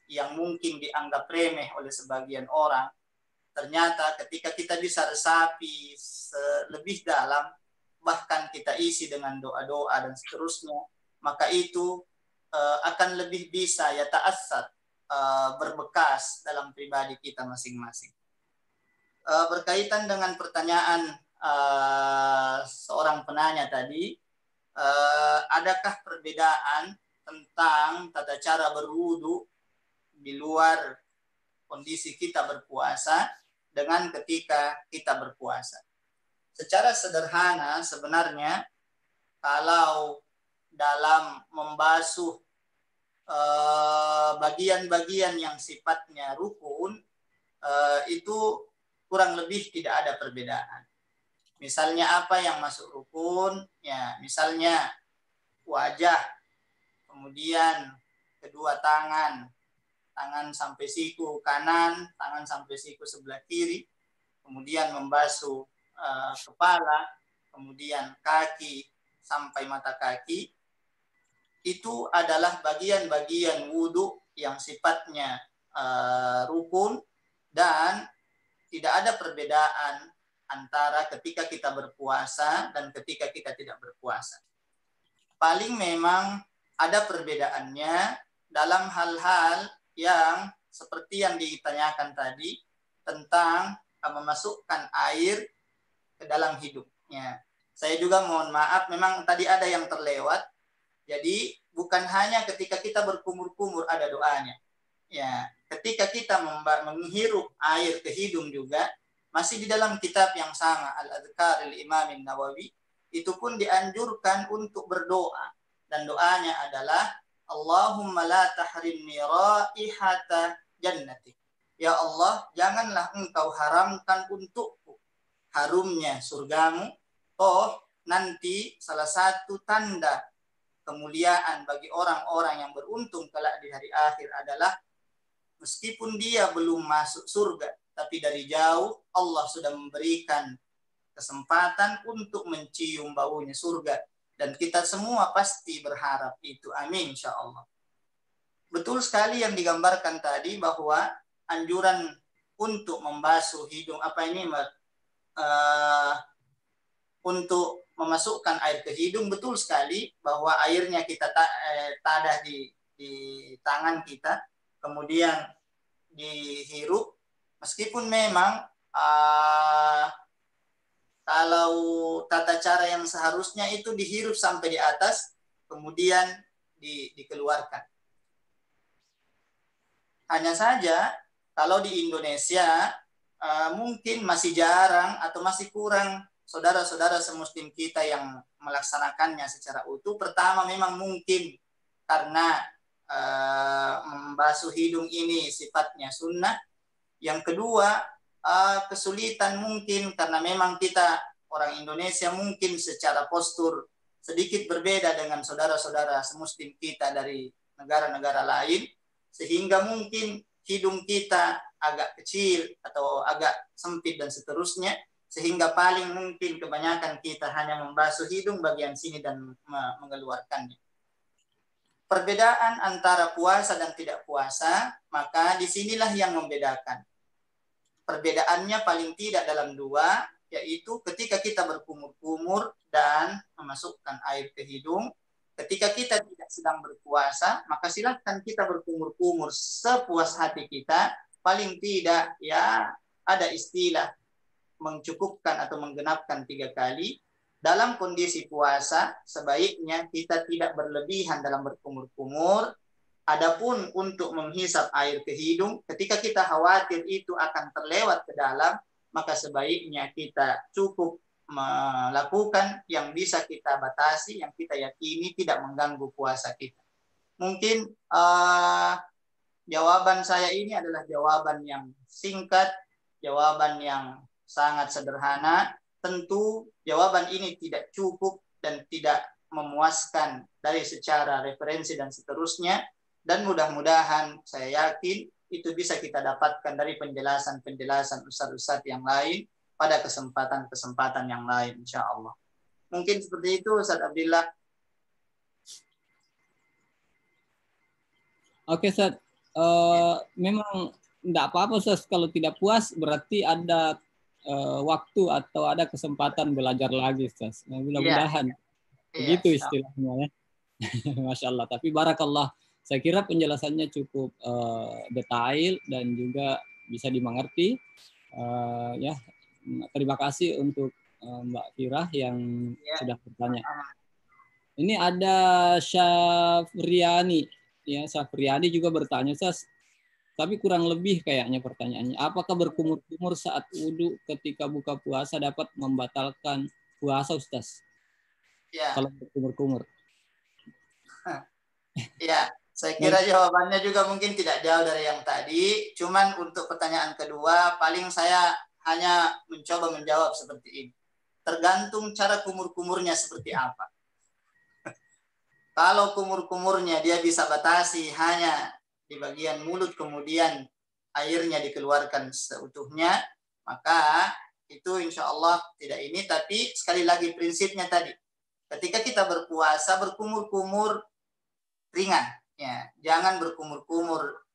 yang mungkin dianggap remeh oleh sebagian orang, ternyata ketika kita bisa resapi lebih dalam, bahkan kita isi dengan doa-doa dan seterusnya, maka itu akan lebih bisa ya ta'assar, berbekas dalam pribadi kita masing-masing. Berkaitan dengan pertanyaan seorang penanya tadi, adakah perbedaan tentang tata cara berwudu di luar kondisi kita berpuasa dengan ketika kita berpuasa? Secara sederhana sebenarnya kalau dalam membasuh bagian-bagian yang sifatnya rukun, itu kurang lebih tidak ada perbedaan. Misalnya apa yang masuk rukun, ya misalnya wajah, kemudian kedua tangan sampai siku kanan, tangan sampai siku sebelah kiri, kemudian membasuh kepala, kemudian kaki sampai mata kaki. Itu adalah bagian-bagian wudhu yang sifatnya rukun, dan tidak ada perbedaan antara ketika kita berpuasa dan ketika kita tidak berpuasa. Paling memang ada perbedaannya dalam hal-hal yang seperti yang ditanyakan tadi tentang memasukkan air ke dalam hidungnya. Saya juga mohon maaf, memang tadi ada yang terlewat. Jadi bukan hanya ketika kita berkumur-kumur ada doanya. Ya, ketika kita menghirup air ke hidung juga masih di dalam kitab yang sama, Al-Adhkar Al-Imam Nawawi, itu pun dianjurkan untuk berdoa, dan doanya adalah Allahumma la tahrimni raihata jannatik. Ya Allah, janganlah engkau haramkan untukku harumnya surgamu. Toh nanti salah satu tanda kemuliaan bagi orang-orang yang beruntung kelak di hari akhir adalah meskipun dia belum masuk surga, tapi dari jauh Allah sudah memberikan kesempatan untuk mencium baunya surga. Dan kita semua pasti berharap itu. Amin, insya Allah. Betul sekali yang digambarkan tadi bahwa anjuran untuk membasuh hidung, untuk memasukkan air ke hidung, betul sekali bahwa airnya kita tadah di tangan kita, kemudian dihirup, meskipun memang kalau tata cara yang seharusnya itu dihirup sampai di atas, kemudian dikeluarkan. Hanya saja kalau di Indonesia mungkin masih jarang atau masih kurang saudara-saudara semuslim kita yang melaksanakannya secara utuh. Pertama, memang mungkin karena membasuh hidung ini sifatnya sunnah. Yang kedua, kesulitan mungkin karena memang kita orang Indonesia mungkin secara postur sedikit berbeda dengan saudara-saudara semuslim kita dari negara-negara lain, sehingga mungkin hidung kita agak kecil atau agak sempit dan seterusnya, sehingga paling mungkin kebanyakan kita hanya membasuh hidung bagian sini dan mengeluarkannya. Perbedaan antara puasa dan tidak puasa, maka disinilah yang membedakan. Perbedaannya paling tidak dalam dua, yaitu ketika kita berkumur-kumur dan memasukkan air ke hidung. Ketika kita tidak sedang berpuasa, maka silakan kita berkumur-kumur sepuas hati kita. Paling tidak ya ada istilah mencukupkan atau menggenapkan 3 kali. Dalam kondisi puasa, sebaiknya kita tidak berlebihan dalam berkumur-kumur. Adapun untuk menghisap air ke hidung, ketika kita khawatir itu akan terlewat ke dalam, maka sebaiknya kita cukup melakukan yang bisa kita batasi, yang kita yakini tidak mengganggu puasa kita. Mungkin jawaban saya ini adalah jawaban yang singkat, jawaban yang sangat sederhana. Tentu jawaban ini tidak cukup dan tidak memuaskan dari secara referensi dan seterusnya. Dan mudah-mudahan saya yakin itu bisa kita dapatkan dari penjelasan-penjelasan ustadz-ustadz yang lain pada kesempatan-kesempatan yang lain, insya Allah. Mungkin seperti itu, Ustadz Abdillah. Oke, Ustadz. Memang tidak apa-apa, Ustadz. Kalau tidak puas berarti ada waktu atau ada kesempatan belajar lagi, Ustadz. Mudah-mudahan. Begitu istilahnya ya. Masya Allah. Tapi barakallah. Saya kira penjelasannya cukup detail dan juga bisa dimengerti. Ya, terima kasih untuk Mbak Firah yang sudah bertanya. Ini ada Syafriani, ya Syafriani juga bertanya, Ustaz. Tapi kurang lebih kayaknya pertanyaannya. Apakah berkumur-kumur saat wudhu ketika buka puasa dapat membatalkan puasa, Ustaz? Ya. Kalau berkumur-kumur. Ya. Saya kira jawabannya juga mungkin tidak jauh dari yang tadi. Cuman untuk pertanyaan kedua, paling saya hanya mencoba menjawab seperti ini. Tergantung cara kumur-kumurnya seperti apa. Kalau kumur-kumurnya dia bisa batasi hanya di bagian mulut, kemudian airnya dikeluarkan seutuhnya, maka itu insya Allah tidak ini. Tapi sekali lagi prinsipnya tadi, ketika kita berpuasa, berkumur-kumur ringan. Ya, jangan berkumur-kumur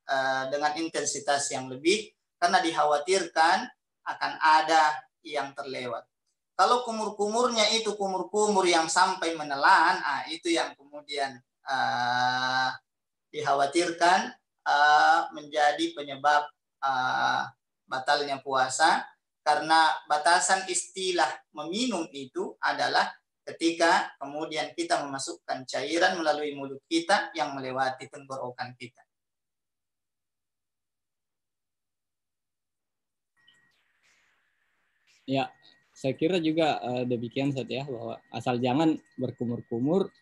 dengan intensitas yang lebih karena dikhawatirkan akan ada yang terlewat. Kalau kumur-kumurnya itu kumur-kumur yang sampai menelan, itu yang kemudian dikhawatirkan menjadi penyebab batalnya puasa, karena batasan istilah meminum itu adalah ketika kemudian kita memasukkan cairan melalui mulut kita yang melewati tenggorokan kita. Ya, saya kira juga demikian saja, bahwa asal jangan berkumur-kumur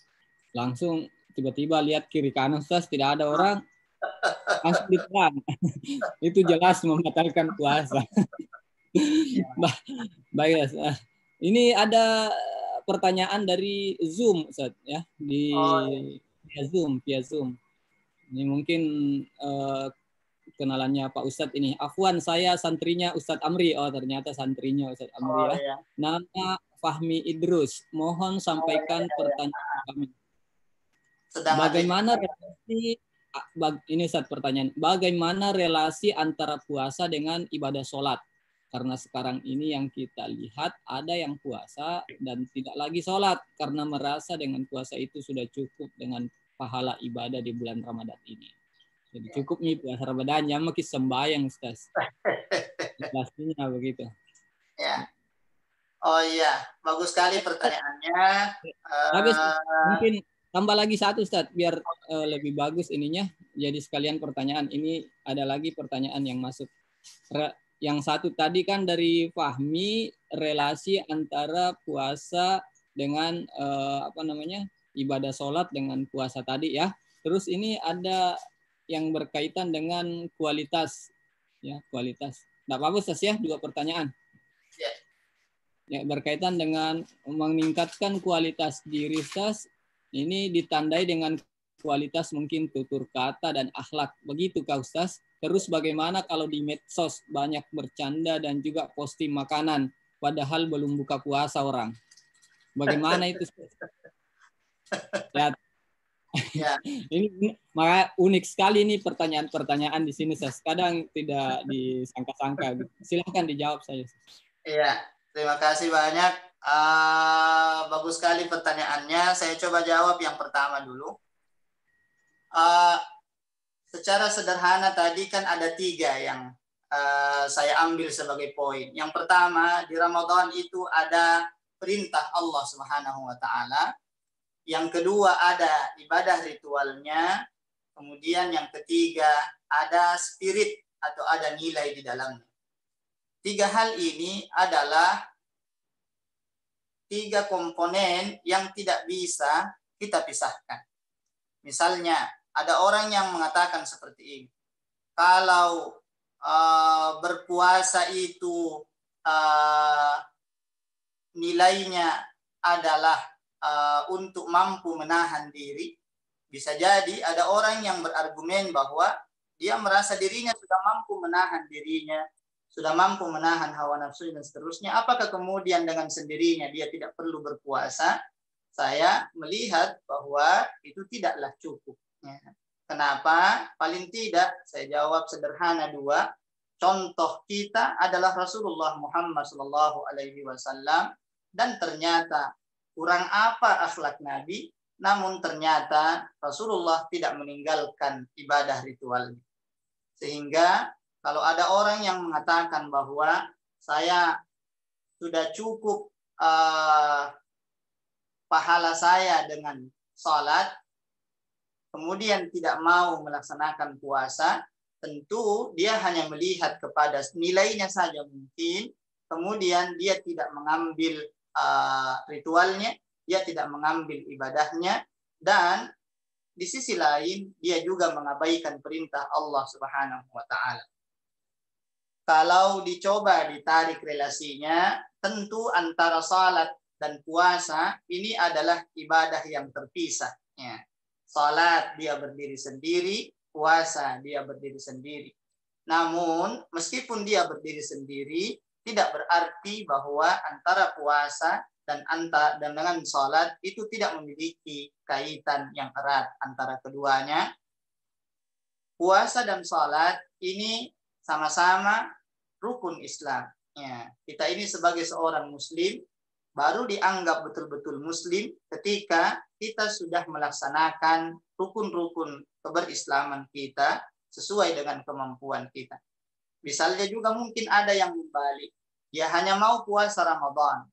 langsung tiba-tiba lihat kiri kanan, Ustaz, tidak ada orang, langsung ditelan. Itu jelas membatalkan puasa. Baik, ini ada pertanyaan dari Zoom, Ustaz, ya, via Zoom. Ini mungkin kenalannya Pak Ustadz ini. Afwan, saya santrinya Ustadz Amri. Oh, ternyata santrinya Ustadz Amri ya. Nama Fahmi Idrus. Mohon sampaikan pertanyaan kami. Bagaimana relasi ini Ustadz pertanyaan. Bagaimana relasi antara puasa dengan ibadah sholat? Karena sekarang ini yang kita lihat ada yang puasa dan tidak lagi sholat karena merasa dengan puasa itu sudah cukup dengan pahala ibadah di bulan Ramadan ini. Jadi cukup nih puasa Ramadan, yang makin sembahyang Ustaz. Pastinya begitu. Ya. Oh iya, bagus sekali pertanyaannya. Bagus, mungkin tambah lagi satu Ustaz, biar lebih bagus ininya. Jadi sekalian pertanyaan, ini ada lagi pertanyaan yang masuk. Yang satu tadi kan dari Fahmi, relasi antara puasa dengan ibadah sholat dengan puasa tadi ya. Terus ini ada yang berkaitan dengan kualitas, ya kualitas. Tidak apa-apa Ustaz ya, 2 pertanyaan. Ya, berkaitan dengan meningkatkan kualitas diri Ustaz, ini ditandai dengan kualitas mungkin tutur kata dan akhlak. Begitu Kak Ustaz. Terus bagaimana kalau di medsos banyak bercanda dan juga posting makanan, padahal belum buka puasa orang. Bagaimana itu? Ya. Ya. Ini maka unik sekali nih pertanyaan-pertanyaan di sini, Ustaz. Kadang tidak disangka-sangka. Silahkan dijawab saya. Iya, terima kasih banyak. Bagus sekali pertanyaannya. Saya coba jawab yang pertama dulu. Secara sederhana tadi kan ada 3 yang saya ambil sebagai poin. Yang pertama, di Ramadan itu ada perintah Allah Subhanahu wa taala. Yang kedua ada ibadah ritualnya. Kemudian yang ketiga ada spirit atau ada nilai di dalamnya. 3 hal ini adalah 3 komponen yang tidak bisa kita pisahkan. Misalnya, ada orang yang mengatakan seperti ini. Kalau berpuasa itu nilainya adalah untuk mampu menahan diri, bisa jadi ada orang yang berargumen bahwa dia merasa dirinya sudah mampu menahan dirinya, sudah mampu menahan hawa nafsu dan seterusnya. Apakah kemudian dengan sendirinya dia tidak perlu berpuasa? Saya melihat bahwa itu tidaklah cukup. Kenapa? Paling tidak saya jawab sederhana 2. Contoh kita adalah Rasulullah Muhammad SAW, dan ternyata kurang apa akhlak Nabi, namun ternyata Rasulullah tidak meninggalkan ibadah ritualnya. Sehingga kalau ada orang yang mengatakan bahwa saya sudah cukup pahala saya dengan sholat, kemudian tidak mau melaksanakan puasa, tentu dia hanya melihat kepada nilainya saja mungkin, kemudian dia tidak mengambil ritualnya, dia tidak mengambil ibadahnya, dan di sisi lain dia juga mengabaikan perintah Allah Subhanahu wa taala. Kalau dicoba ditarik relasinya, tentu antara salat dan puasa ini adalah ibadah yang terpisah. Ya. Salat dia berdiri sendiri, puasa dia berdiri sendiri. Namun meskipun dia berdiri sendiri, tidak berarti bahwa antara puasa dan dengan salat itu tidak memiliki kaitan yang erat antara keduanya. Puasa dan salat ini sama-sama rukun Islam. Ya, kita ini sebagai seorang muslim baru dianggap betul-betul muslim ketika kita sudah melaksanakan rukun-rukun keberislaman kita sesuai dengan kemampuan kita. Misalnya juga mungkin ada yang membalik. Dia hanya mau puasa Ramadan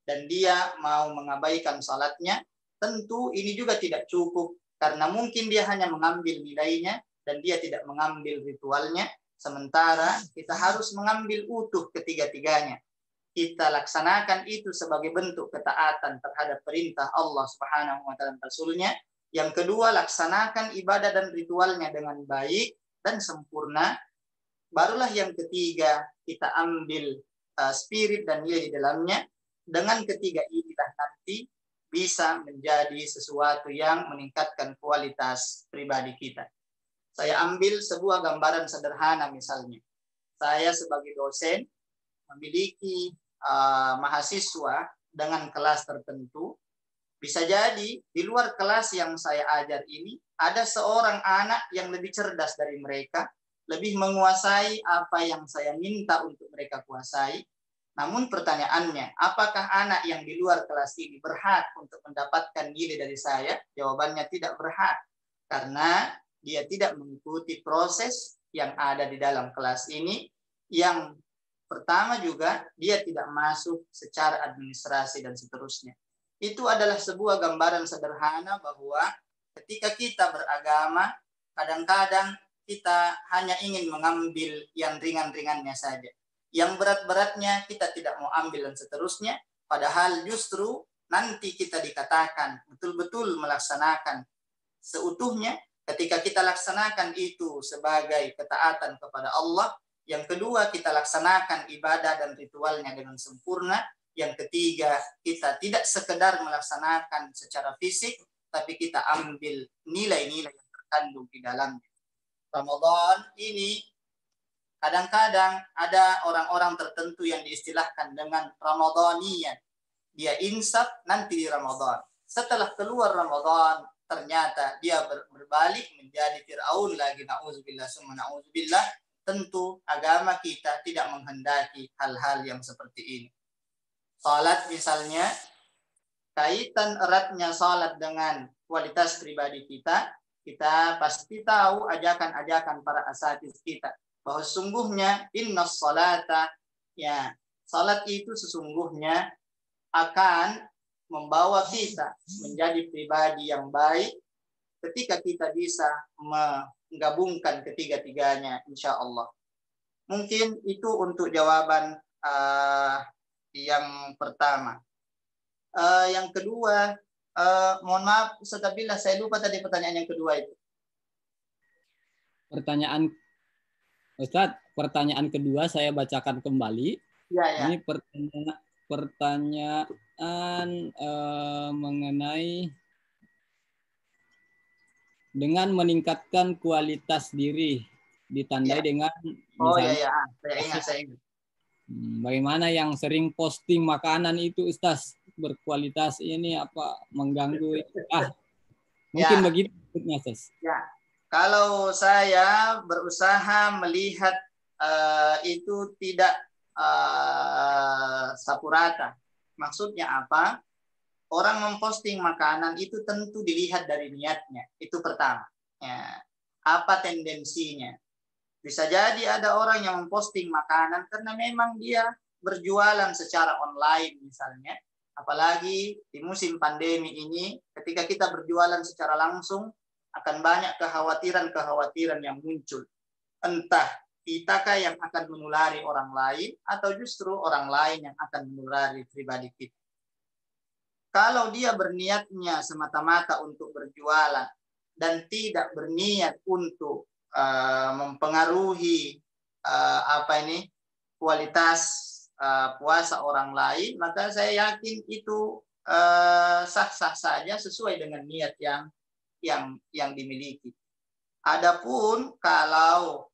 dan dia mau mengabaikan salatnya. Tentu ini juga tidak cukup karena mungkin dia hanya mengambil nilainya dan dia tidak mengambil ritualnya. Sementara kita harus mengambil utuh ketiga-tiganya. Kita laksanakan itu sebagai bentuk ketaatan terhadap perintah Allah Subhanahu wa taala dan Rasulnya. Yang kedua, laksanakan ibadah dan ritualnya dengan baik dan sempurna. Barulah yang ketiga, kita ambil spirit dan nilai di dalamnya. Dengan ketiga inilah nanti bisa menjadi sesuatu yang meningkatkan kualitas pribadi kita. Saya ambil sebuah gambaran sederhana misalnya. Saya sebagai dosen memiliki mahasiswa dengan kelas tertentu. Bisa jadi di luar kelas yang saya ajar ini ada seorang anak yang lebih cerdas dari mereka, lebih menguasai apa yang saya minta untuk mereka kuasai. Namun pertanyaannya, apakah anak yang di luar kelas ini berhak untuk mendapatkan nilai dari saya? Jawabannya tidak berhak. Karena dia tidak mengikuti proses yang ada di dalam kelas ini. Yang pertama juga, dia tidak masuk secara administrasi dan seterusnya. Itu adalah sebuah gambaran sederhana bahwa ketika kita beragama, kadang-kadang kita hanya ingin mengambil yang ringan-ringannya saja. Yang berat-beratnya kita tidak mau ambil dan seterusnya. Padahal justru nanti kita dikatakan betul-betul melaksanakan seutuhnya ketika kita laksanakan itu sebagai ketaatan kepada Allah. Yang kedua, kita laksanakan ibadah dan ritualnya dengan sempurna. Yang ketiga, kita tidak sekedar melaksanakan secara fisik, tapi kita ambil nilai-nilai yang terkandung di dalamnya. Ramadan ini kadang-kadang ada orang-orang tertentu yang diistilahkan dengan Ramadaniyan. Dia insaf nanti di Ramadan. Setelah keluar Ramadan, ternyata dia berbalik menjadi Fir'aun lagi. Na'udzubillah summa na'udzubillah. Tentu agama kita tidak menghendaki hal-hal yang seperti ini. Salat misalnya, kaitan eratnya salat dengan kualitas pribadi kita, kita pasti tahu ajakan-ajakan para asatiz kita bahwa sesungguhnya innas salata, ya, salat itu sesungguhnya akan membawa kita menjadi pribadi yang baik ketika kita bisa menggabungkan ketiga-tiganya, insya Allah. Mungkin itu untuk jawaban yang pertama. Yang kedua, mohon maaf Ustaz Abdillah, saya lupa tadi pertanyaan yang kedua itu. Pertanyaan kedua saya bacakan kembali. Ya. Ini pertanyaan mengenai dengan meningkatkan kualitas diri ditandai dengan misalnya, saya ingat. Bagaimana yang sering posting makanan itu Ustaz, berkualitas ini apa mengganggu mungkin begitu Ustaz. Ya. Kalau saya berusaha melihat itu tidak sapu rata. Maksudnya apa? Orang memposting makanan itu tentu dilihat dari niatnya. Itu pertama. Ya. Apa tendensinya? Bisa jadi ada orang yang memposting makanan karena memang dia berjualan secara online misalnya. Apalagi di musim pandemi ini, ketika kita berjualan secara langsung, akan banyak kekhawatiran-kekhawatiran yang muncul. Entah kitakah yang akan menulari orang lain, atau justru orang lain yang akan menulari pribadi kita. Kalau dia berniatnya semata-mata untuk berjualan dan tidak berniat untuk mempengaruhi kualitas puasa orang lain, maka saya yakin itu sah-sah saja sesuai dengan niat yang dimiliki. Adapun kalau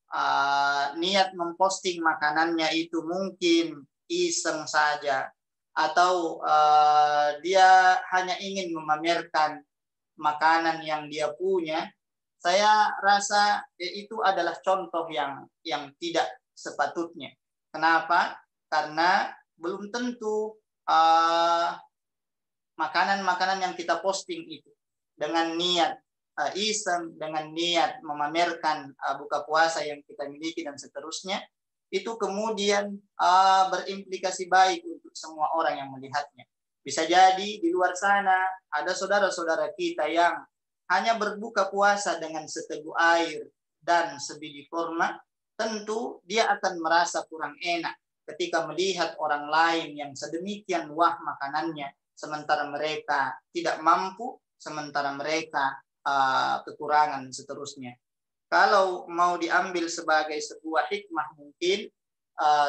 niat memposting makanannya itu mungkin iseng saja, atau dia hanya ingin memamerkan makanan yang dia punya, saya rasa itu adalah contoh yang tidak sepatutnya. Kenapa? Karena belum tentu makanan-makanan yang kita posting itu dengan niat iseng, dengan niat memamerkan buka puasa yang kita miliki dan seterusnya, itu kemudian berimplikasi baik untuk semua orang yang melihatnya. Bisa jadi di luar sana ada saudara-saudara kita yang hanya berbuka puasa dengan seteguk air dan sebiji kurma, tentu dia akan merasa kurang enak ketika melihat orang lain yang sedemikian wah makanannya, sementara mereka tidak mampu, sementara mereka kekurangan seterusnya. Kalau mau diambil sebagai sebuah hikmah, mungkin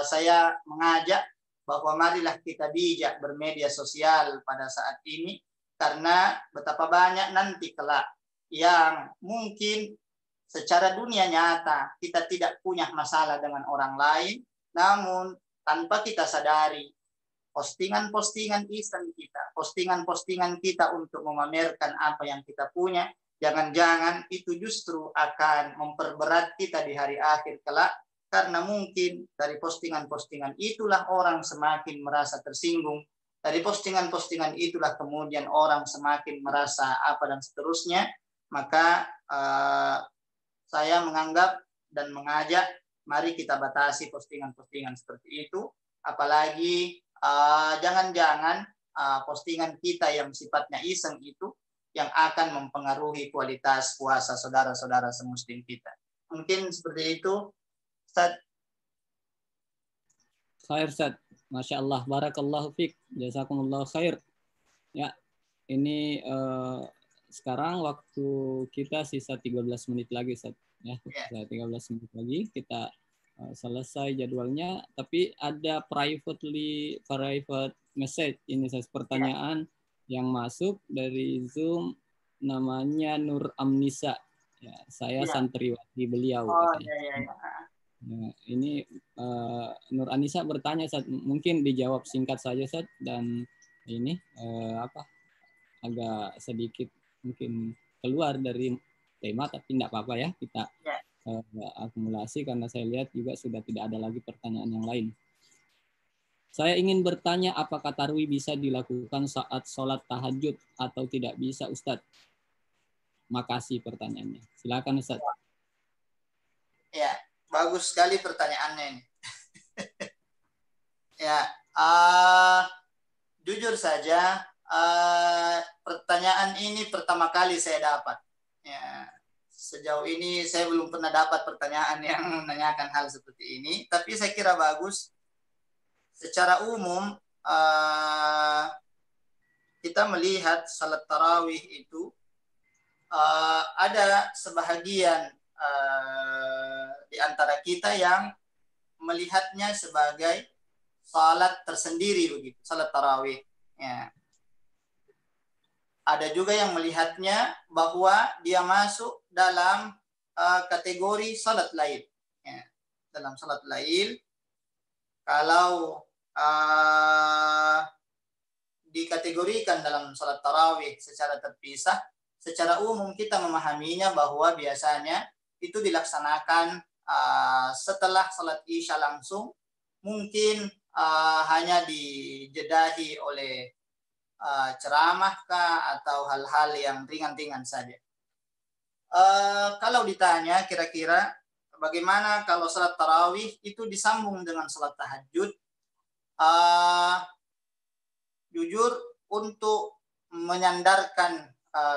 saya mengajak bahwa marilah kita bijak bermedia sosial pada saat ini, karena betapa banyak nanti kelak yang mungkin secara dunia nyata kita tidak punya masalah dengan orang lain, namun tanpa kita sadari postingan-postingan iseng kita, postingan-postingan kita untuk memamerkan apa yang kita punya, Jangan-jangan itu justru akan memperberat kita di hari akhir kelak, karena mungkin dari postingan-postingan itulah orang semakin merasa tersinggung. Dari postingan-postingan itulah kemudian orang semakin merasa apa dan seterusnya. Maka saya menganggap dan mengajak, mari kita batasi postingan-postingan seperti itu. Apalagi jangan-jangan postingan kita yang sifatnya iseng itu yang akan mempengaruhi kualitas puasa saudara-saudara semuslim kita. Mungkin seperti itu, Ustaz. Khair, Ustaz. Masya Allah, barakallahu fiq, jazakumullah khair. Ya, ini sekarang waktu kita sisa 13 menit lagi, Ustaz. Ya, sisa 13 menit lagi kita selesai jadwalnya. Tapi ada private message ini, Ustaz, pertanyaan yang masuk dari Zoom, namanya Nur Amnisa. Ya, saya santriwati beliau. Nah, ini Nur Anissa bertanya, Ustaz, mungkin dijawab singkat saja, Ustaz, dan ini agak sedikit mungkin keluar dari tema, tapi tidak apa-apa ya, kita akumulasi karena saya lihat juga sudah tidak ada lagi pertanyaan yang lain. Saya ingin bertanya, apakah tarawih bisa dilakukan saat sholat tahajud atau tidak bisa, Ustaz? Makasih pertanyaannya. Silakan, Ustaz. Ya, bagus sekali pertanyaannya ini. Ya, jujur saja pertanyaan ini pertama kali saya dapat. Ya, sejauh ini saya belum pernah dapat pertanyaan yang menanyakan hal seperti ini. Tapi saya kira bagus. Secara umum kita melihat salat tarawih itu ada sebahagian di antara kita yang melihatnya sebagai salat tersendiri begitu, salat tarawih. Ya. Ada juga yang melihatnya bahwa dia masuk dalam kategori salat lail. Ya. Dalam salat lail, kalau dikategorikan dalam salat tarawih secara terpisah, secara umum kita memahaminya bahwa biasanya itu dilaksanakan setelah salat isya langsung, mungkin hanya dijedahi oleh ceramah kah atau hal-hal yang ringan-ringan saja. Kalau ditanya kira-kira bagaimana kalau salat tarawih itu disambung dengan salat tahajud, jujur untuk menyandarkan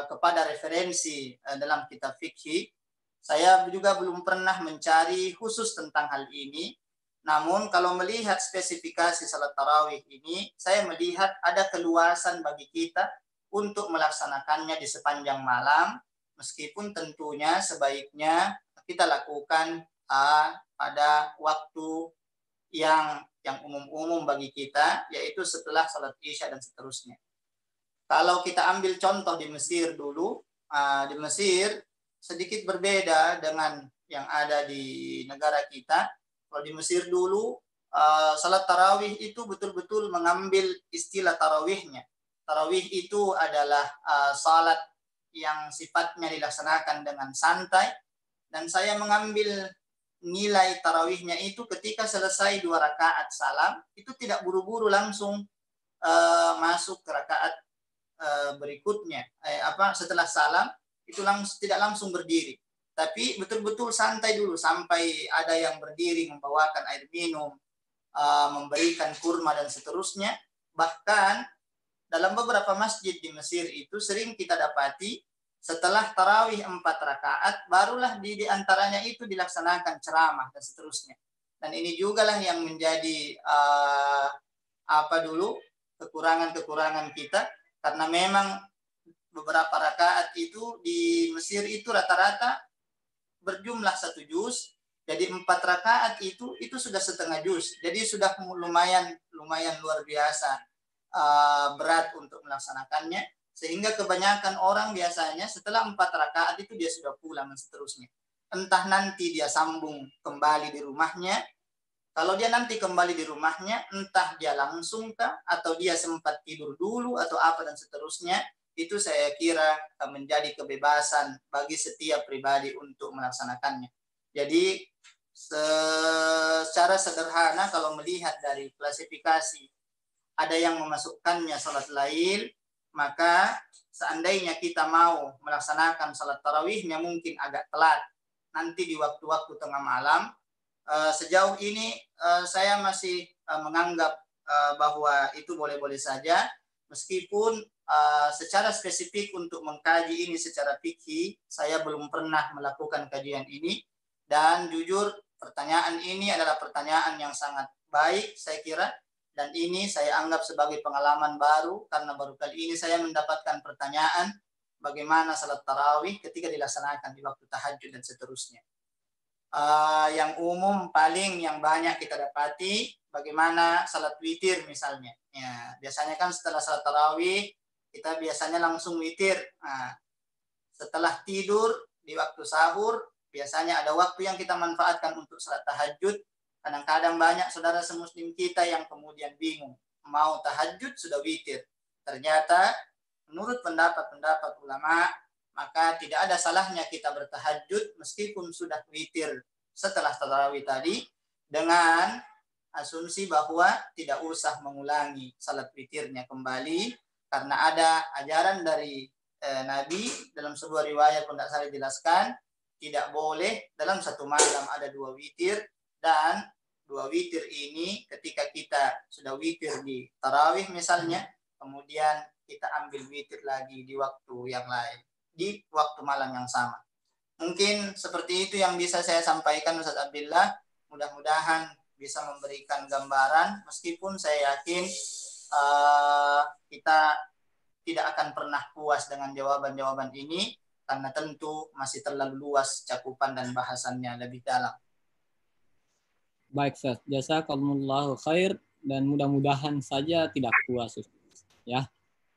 kepada referensi dalam kitab fikih, saya juga belum pernah mencari khusus tentang hal ini. Namun kalau melihat spesifikasi salat tarawih ini, saya melihat ada keluasan bagi kita untuk melaksanakannya di sepanjang malam, meskipun tentunya sebaiknya kita lakukan pada waktu yang umum-umum bagi kita, yaitu setelah salat isya dan seterusnya. Kalau kita ambil contoh di Mesir dulu, di Mesir sedikit berbeda dengan yang ada di negara kita. Kalau di Mesir dulu, salat tarawih itu betul-betul mengambil istilah tarawihnya. Tarawih itu adalah salat yang sifatnya dilaksanakan dengan santai, dan saya mengambil nilai tarawihnya itu ketika selesai 2 rakaat salam, itu tidak buru-buru langsung masuk ke rakaat berikutnya. Setelah salam itu tidak langsung berdiri, tapi betul-betul santai dulu sampai ada yang berdiri membawakan air minum, memberikan kurma dan seterusnya. Bahkan dalam beberapa masjid di Mesir itu sering kita dapati setelah tarawih 4 rakaat barulah di antaranya itu dilaksanakan ceramah dan seterusnya. Dan ini juga lah yang menjadi kekurangan-kekurangan kita, karena memang beberapa rakaat itu di Mesir itu rata-rata berjumlah 1 juz. Jadi 4 rakaat itu sudah setengah juz. Jadi sudah lumayan luar biasa berat untuk melaksanakannya, sehingga kebanyakan orang biasanya setelah 4 rakaat itu dia sudah pulang dan seterusnya. Entah nanti dia sambung kembali di rumahnya. Kalau dia nanti kembali di rumahnya, entah dia langsung kah atau dia sempat tidur dulu atau apa dan seterusnya, itu saya kira menjadi kebebasan bagi setiap pribadi untuk melaksanakannya. Jadi secara sederhana kalau melihat dari klasifikasi, ada yang memasukkannya salat lail, maka seandainya kita mau melaksanakan salat tarawihnya mungkin agak telat nanti di waktu-waktu tengah malam. Sejauh ini saya masih menganggap bahwa itu boleh-boleh saja, meskipun secara spesifik untuk mengkaji ini secara fikih saya belum pernah melakukan kajian ini, dan jujur pertanyaan ini adalah pertanyaan yang sangat baik saya kira, dan ini saya anggap sebagai pengalaman baru karena baru kali ini saya mendapatkan pertanyaan bagaimana salat tarawih ketika dilaksanakan di waktu tahajud dan seterusnya. Yang umum paling yang banyak kita dapati bagaimana salat witir misalnya. Ya, biasanya kan setelah salat tarawih kita biasanya langsung witir. Nah, setelah tidur di waktu sahur biasanya ada waktu yang kita manfaatkan untuk salat tahajud. Kadang-kadang banyak saudara semuslim kita yang kemudian bingung, mau tahajud sudah witir. Ternyata menurut pendapat ulama, maka tidak ada salahnya kita bertahajud meskipun sudah witir setelah tarawih tadi, dengan asumsi bahwa tidak usah mengulangi salat witirnya kembali, karena ada ajaran dari Nabi dalam sebuah riwayat pun tidak salah jelaskan, tidak boleh dalam satu malam ada 2 witir, dan 2 witir ini ketika kita sudah witir di tarawih misalnya, kemudian kita ambil witir lagi di waktu yang lain, di waktu malam yang sama. Mungkin seperti itu yang bisa saya sampaikan Ustaz Abdillah. Mudah-mudahan bisa memberikan gambaran, meskipun saya yakin kita tidak akan pernah puas dengan jawaban-jawaban ini, karena tentu masih terlalu luas cakupan dan bahasannya lebih dalam. Baik, Ustaz. Jazakallahu khair, dan mudah-mudahan saja tidak puas, Ustaz. Ya,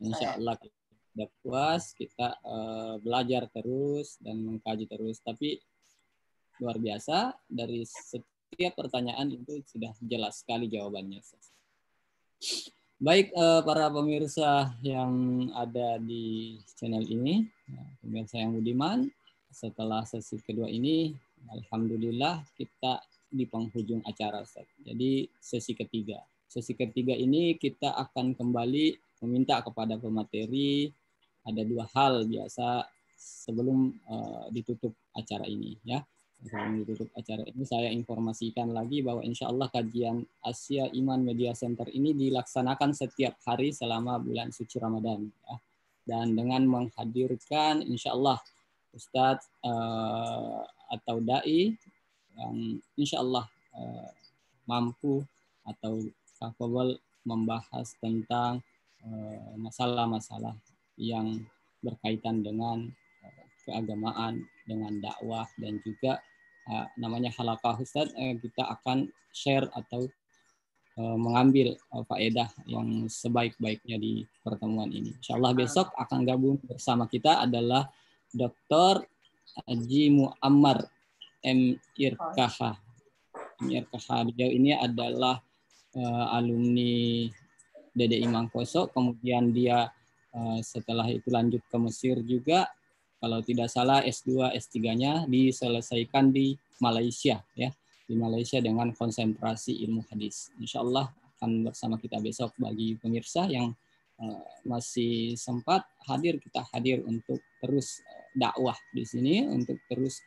insya Allah tidak puas, kita belajar terus dan mengkaji terus. Tapi luar biasa, dari setiap pertanyaan itu sudah jelas sekali jawabannya, Ustaz. Baik, para pemirsa yang ada di channel ini, pemirsa yang budiman, setelah sesi kedua ini, alhamdulillah kita di penghujung acara, Ustaz. Jadi sesi ketiga. Sesi ketiga ini kita akan kembali meminta kepada pemateri ada 2 hal biasa sebelum ditutup acara ini, ya. Sebelum ditutup acara ini saya informasikan lagi bahwa insya Allah kajian Asia Iman Media Center ini dilaksanakan setiap hari selama bulan suci Ramadan, ya. Dan dengan menghadirkan insya Allah Ustadz atau Dai yang insya Allah mampu atau capable membahas tentang masalah-masalah yang berkaitan dengan keagamaan, dengan dakwah, dan juga namanya halaqah Ustaz, kita akan share atau mengambil faedah yang sebaik-baiknya di pertemuan ini. Insyaallah besok akan gabung bersama kita adalah Dr. Haji Muammar M.Irkah. Beliau ini adalah alumni DDI Mangkoso, kemudian dia setelah itu lanjut ke Mesir juga. Kalau tidak salah S2, S3-nya diselesaikan di Malaysia, ya, di Malaysia dengan konsentrasi ilmu hadis. Insya Allah akan bersama kita besok. Bagi pemirsa yang masih sempat hadir, kita hadir untuk terus dakwah di sini, untuk terus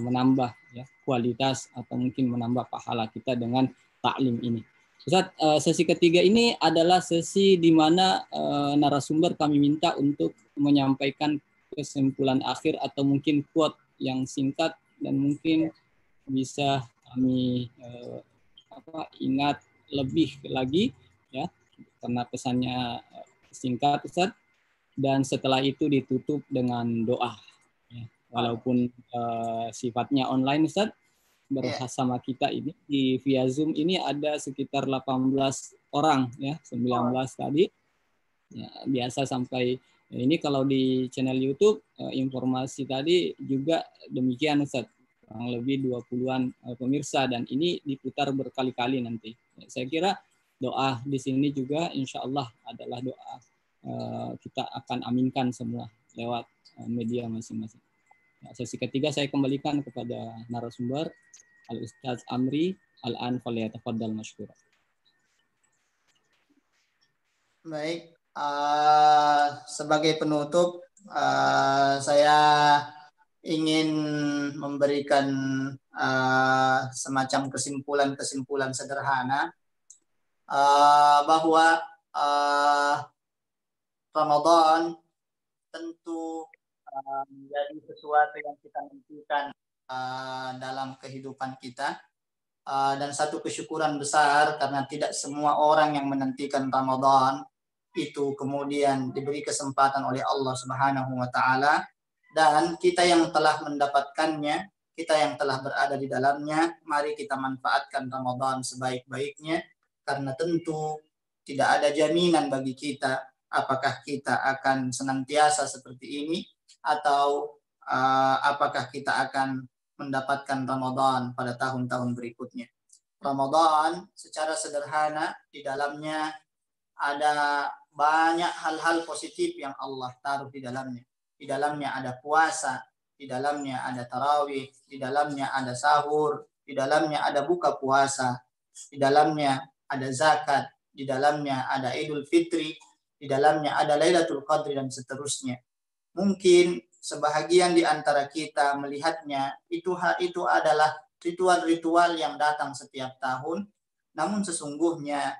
menambah, ya, kualitas atau mungkin menambah pahala kita dengan taklim ini. Ustaz, sesi ketiga ini adalah sesi di mana narasumber kami minta untuk menyampaikan kesimpulan akhir atau mungkin quote yang singkat dan mungkin bisa kami ingat lebih lagi, ya, karena pesannya singkat, Ustaz. Dan setelah itu ditutup dengan doa, ya. Walaupun sifatnya online, Ustaz, bersama kita ini di via Zoom ini ada sekitar 18 orang, ya, 19 tadi. Ya, biasa sampai ini kalau di channel YouTube informasi tadi juga demikian, Ustaz. Kurang lebih 20-an pemirsa, dan ini diputar berkali-kali nanti. Ya, saya kira doa di sini juga insya Allah adalah doa kita akan aminkan semua lewat media masing-masing. Nah, sesi ketiga saya kembalikan kepada narasumber Al-Ustaz Amri Al-An falyatafaddal masykura. Baik, sebagai penutup saya ingin memberikan semacam kesimpulan sederhana bahwa Ramadan tentu menjadi sesuatu yang kita nantikan dalam kehidupan kita, dan satu kesyukuran besar karena tidak semua orang yang menantikan Ramadan itu kemudian diberi kesempatan oleh Allah Subhanahu wa taala, dan kita yang telah mendapatkannya, kita yang telah berada di dalamnya, mari kita manfaatkan Ramadan sebaik-baiknya, karena tentu tidak ada jaminan bagi kita apakah kita akan senantiasa seperti ini atau apakah kita akan mendapatkan Ramadan pada tahun-tahun berikutnya. Ramadan secara sederhana di dalamnya ada banyak hal-hal positif yang Allah taruh di dalamnya. Di dalamnya ada puasa, di dalamnya ada tarawih, di dalamnya ada sahur, di dalamnya ada buka puasa, di dalamnya ada zakat, di dalamnya ada Idul Fitri, di dalamnya ada Lailatul Qadri, dan seterusnya. Mungkin sebahagian di antara kita melihatnya itu adalah ritual-ritual yang datang setiap tahun, namun sesungguhnya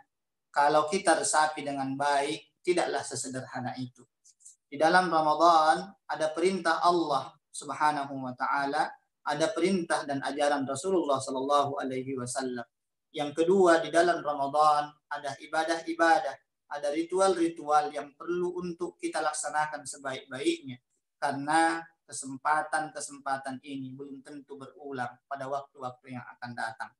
kalau kita resapi dengan baik, tidaklah sesederhana itu. Di dalam Ramadan ada perintah Allah Subhanahu wa taala, ada perintah dan ajaran Rasulullah sallallahu alaihi wasallam. Yang kedua, di dalam Ramadan ada ibadah-ibadah, ada ritual-ritual yang perlu untuk kita laksanakan sebaik-baiknya, karena kesempatan-kesempatan ini belum tentu berulang pada waktu-waktu yang akan datang.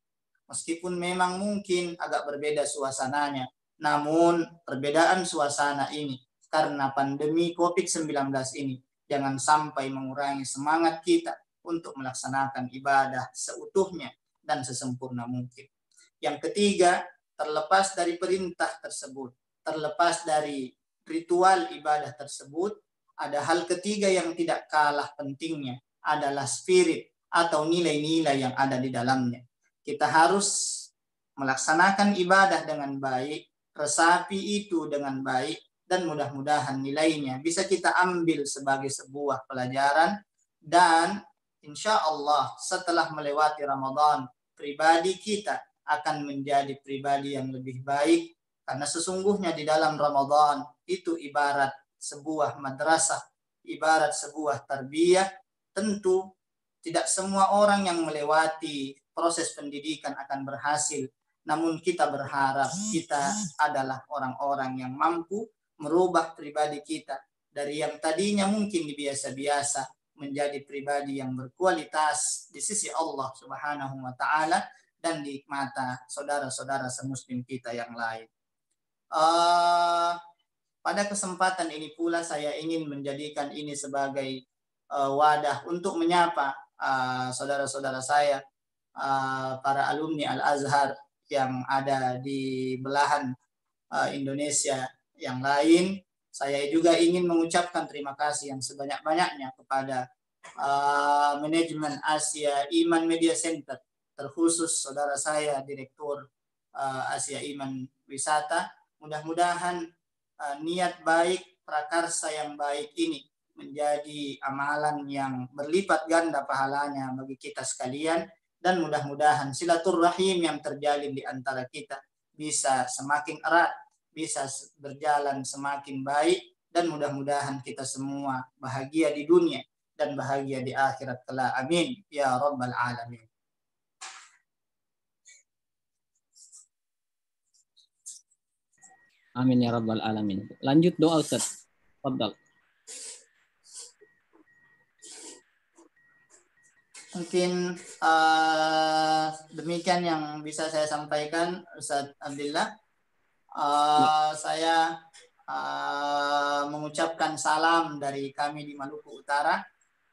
Meskipun memang mungkin agak berbeda suasananya, namun perbedaan suasana ini karena pandemi COVID-19 ini jangan sampai mengurangi semangat kita untuk melaksanakan ibadah seutuhnya dan sesempurna mungkin. Yang ketiga, terlepas dari perintah tersebut, terlepas dari ritual ibadah tersebut, ada hal ketiga yang tidak kalah pentingnya, adalah spirit atau nilai-nilai yang ada di dalamnya. Kita harus melaksanakan ibadah dengan baik, resapi itu dengan baik, dan mudah-mudahan nilainya bisa kita ambil sebagai sebuah pelajaran, dan insya Allah setelah melewati Ramadan, pribadi kita akan menjadi pribadi yang lebih baik, karena sesungguhnya di dalam Ramadan itu ibarat sebuah madrasah, ibarat sebuah tarbiyah. Tentu tidak semua orang yang melewati proses pendidikan akan berhasil, namun kita berharap kita adalah orang-orang yang mampu merubah pribadi kita dari yang tadinya mungkin biasa-biasa menjadi pribadi yang berkualitas di sisi Allah Subhanahu wa taala dan di mata saudara-saudara semuslim kita yang lain. Pada kesempatan ini pula saya ingin menjadikan ini sebagai wadah untuk menyapa saudara-saudara saya, para alumni Al-Azhar yang ada di belahan Indonesia yang lain. Saya juga ingin mengucapkan terima kasih yang sebanyak-banyaknya kepada manajemen Asia Iman Media Center, terkhusus saudara saya Direktur Asia Iman Wisata. Mudah-mudahan niat baik, prakarsa yang baik ini menjadi amalan yang berlipat ganda pahalanya bagi kita sekalian, dan mudah-mudahan silaturahim yang terjalin di antara kita bisa semakin erat, bisa berjalan semakin baik, dan mudah-mudahan kita semua bahagia di dunia dan bahagia di akhirat kelak. Amin ya rabbal alamin. Amin ya rabbal alamin. Lanjut doa Ustaz. Fadhal. Mungkin demikian yang bisa saya sampaikan, Ustaz Abdillah. Saya mengucapkan salam dari kami di Maluku Utara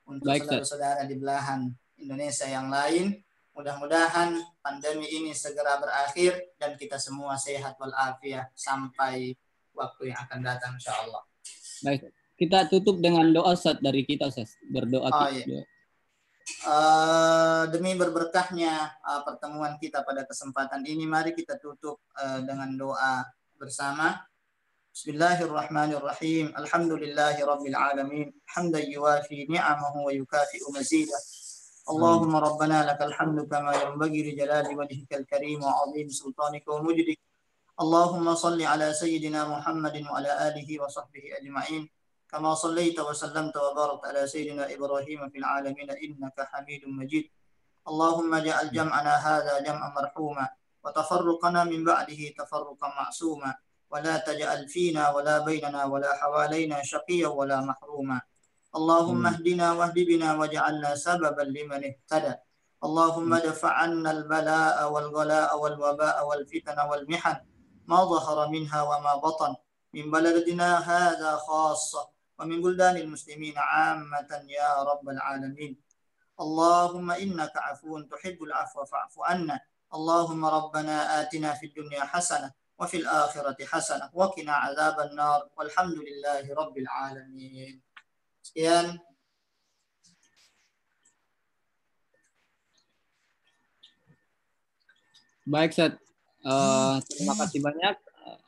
untuk saudara-saudara di belahan Indonesia yang lain. Mudah-mudahan pandemi ini segera berakhir dan kita semua sehat walafiat sampai waktu yang akan datang insyaallah. Baik, kita tutup dengan doa Ustaz dari kita Ustaz. Berdoa Iya. Demi berberkahnya pertemuan kita pada kesempatan ini, mari kita tutup dengan doa bersama. Bismillahirrahmanirrahim. Alhamdulillahi rabbil alamin. Hamdan yuwafi ni'amahu wa yukafi'u mazidah. Allahumma rabbana lakal hamdu kama yanbaghi li jalali wajhikal karim wa 'azim sultanika wa mujdik. Allahumma salli ala sayyidina Muhammadin wa ala alihi wa sahbihi ajma'in. كما صليت وسلمت وباركت على سيدنا إبراهيم في العالمين إنك حميد مجيد. اللهم اجعل جمعنا هذا جمعا مرحوما وتفرقنا من بعده تفرقا معصوما ولا تجعل فينا ولا بيننا ولا حوالينا شقيا ولا محروما. اللهم اهدنا واهد بنا واجعلنا سببا لمن اهتدى. اللهم ادفع عنا البلاء والغلاء والوباء والفتن والمحن ما ظهر منها وما بطن من بلدنا هذا خاصة ومن بلدان المسلمين عامة يا رب العالمين. اللهم إنك عفو تحب العفو فاعف عنا. اللهم ربنا آتنا في الدنيا حسنة وفي الآخرة حسنة وقنا عذاب النار والحمد لله رب العالمين. Sekian. Baik, Ustaz. Terima kasih banyak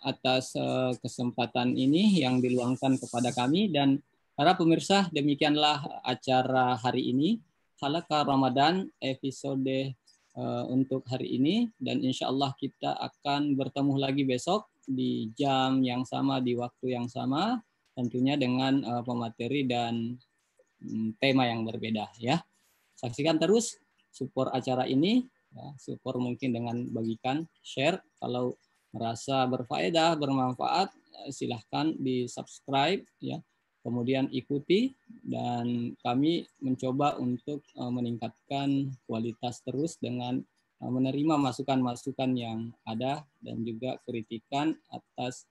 atas kesempatan ini yang diluangkan kepada kami, dan para pemirsa, demikianlah acara hari ini, Halaqah Ramadan episode untuk hari ini, dan insya Allah kita akan bertemu lagi besok di jam yang sama, di waktu yang sama, tentunya dengan pemateri dan tema yang berbeda ya. Saksikan terus, support acara ini. Ya, support mungkin dengan bagikan, share. Kalau merasa berfaedah, bermanfaat, silahkan di subscribe ya. Kemudian ikuti, dan kami mencoba untuk meningkatkan kualitas terus dengan menerima masukan-masukan yang ada dan juga kritikan atas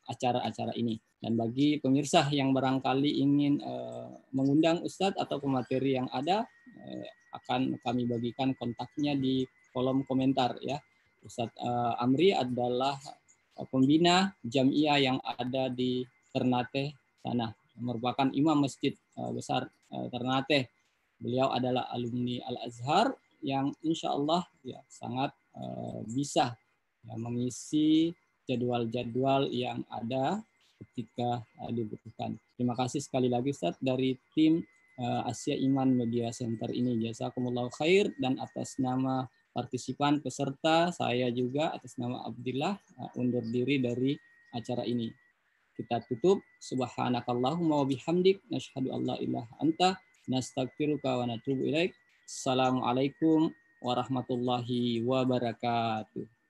acara-acara ini. Dan bagi pemirsa yang barangkali ingin mengundang Ustadz atau pemateri yang ada, akan kami bagikan kontaknya di kolom komentar ya. Ustadz Amri adalah pembina Jamiah yang ada di Ternate sana, merupakan imam masjid besar Ternate. Beliau adalah alumni Al-Azhar yang insya Allah ya sangat bisa ya, mengisi jadwal-jadwal yang ada ketika dibutuhkan. Terima kasih sekali lagi Ustadz dari tim Asia Iman Media Center ini. Jazakumullah khair, dan atas nama partisipan peserta, saya juga atas nama Abdillah undur diri dari acara ini. Kita tutup. Subhanakallahumma wa bihamdik nasyhadu an la ilaha anta nastaghfiruka wa natubu ilaik. Assalamualaikum warahmatullahi wabarakatuh.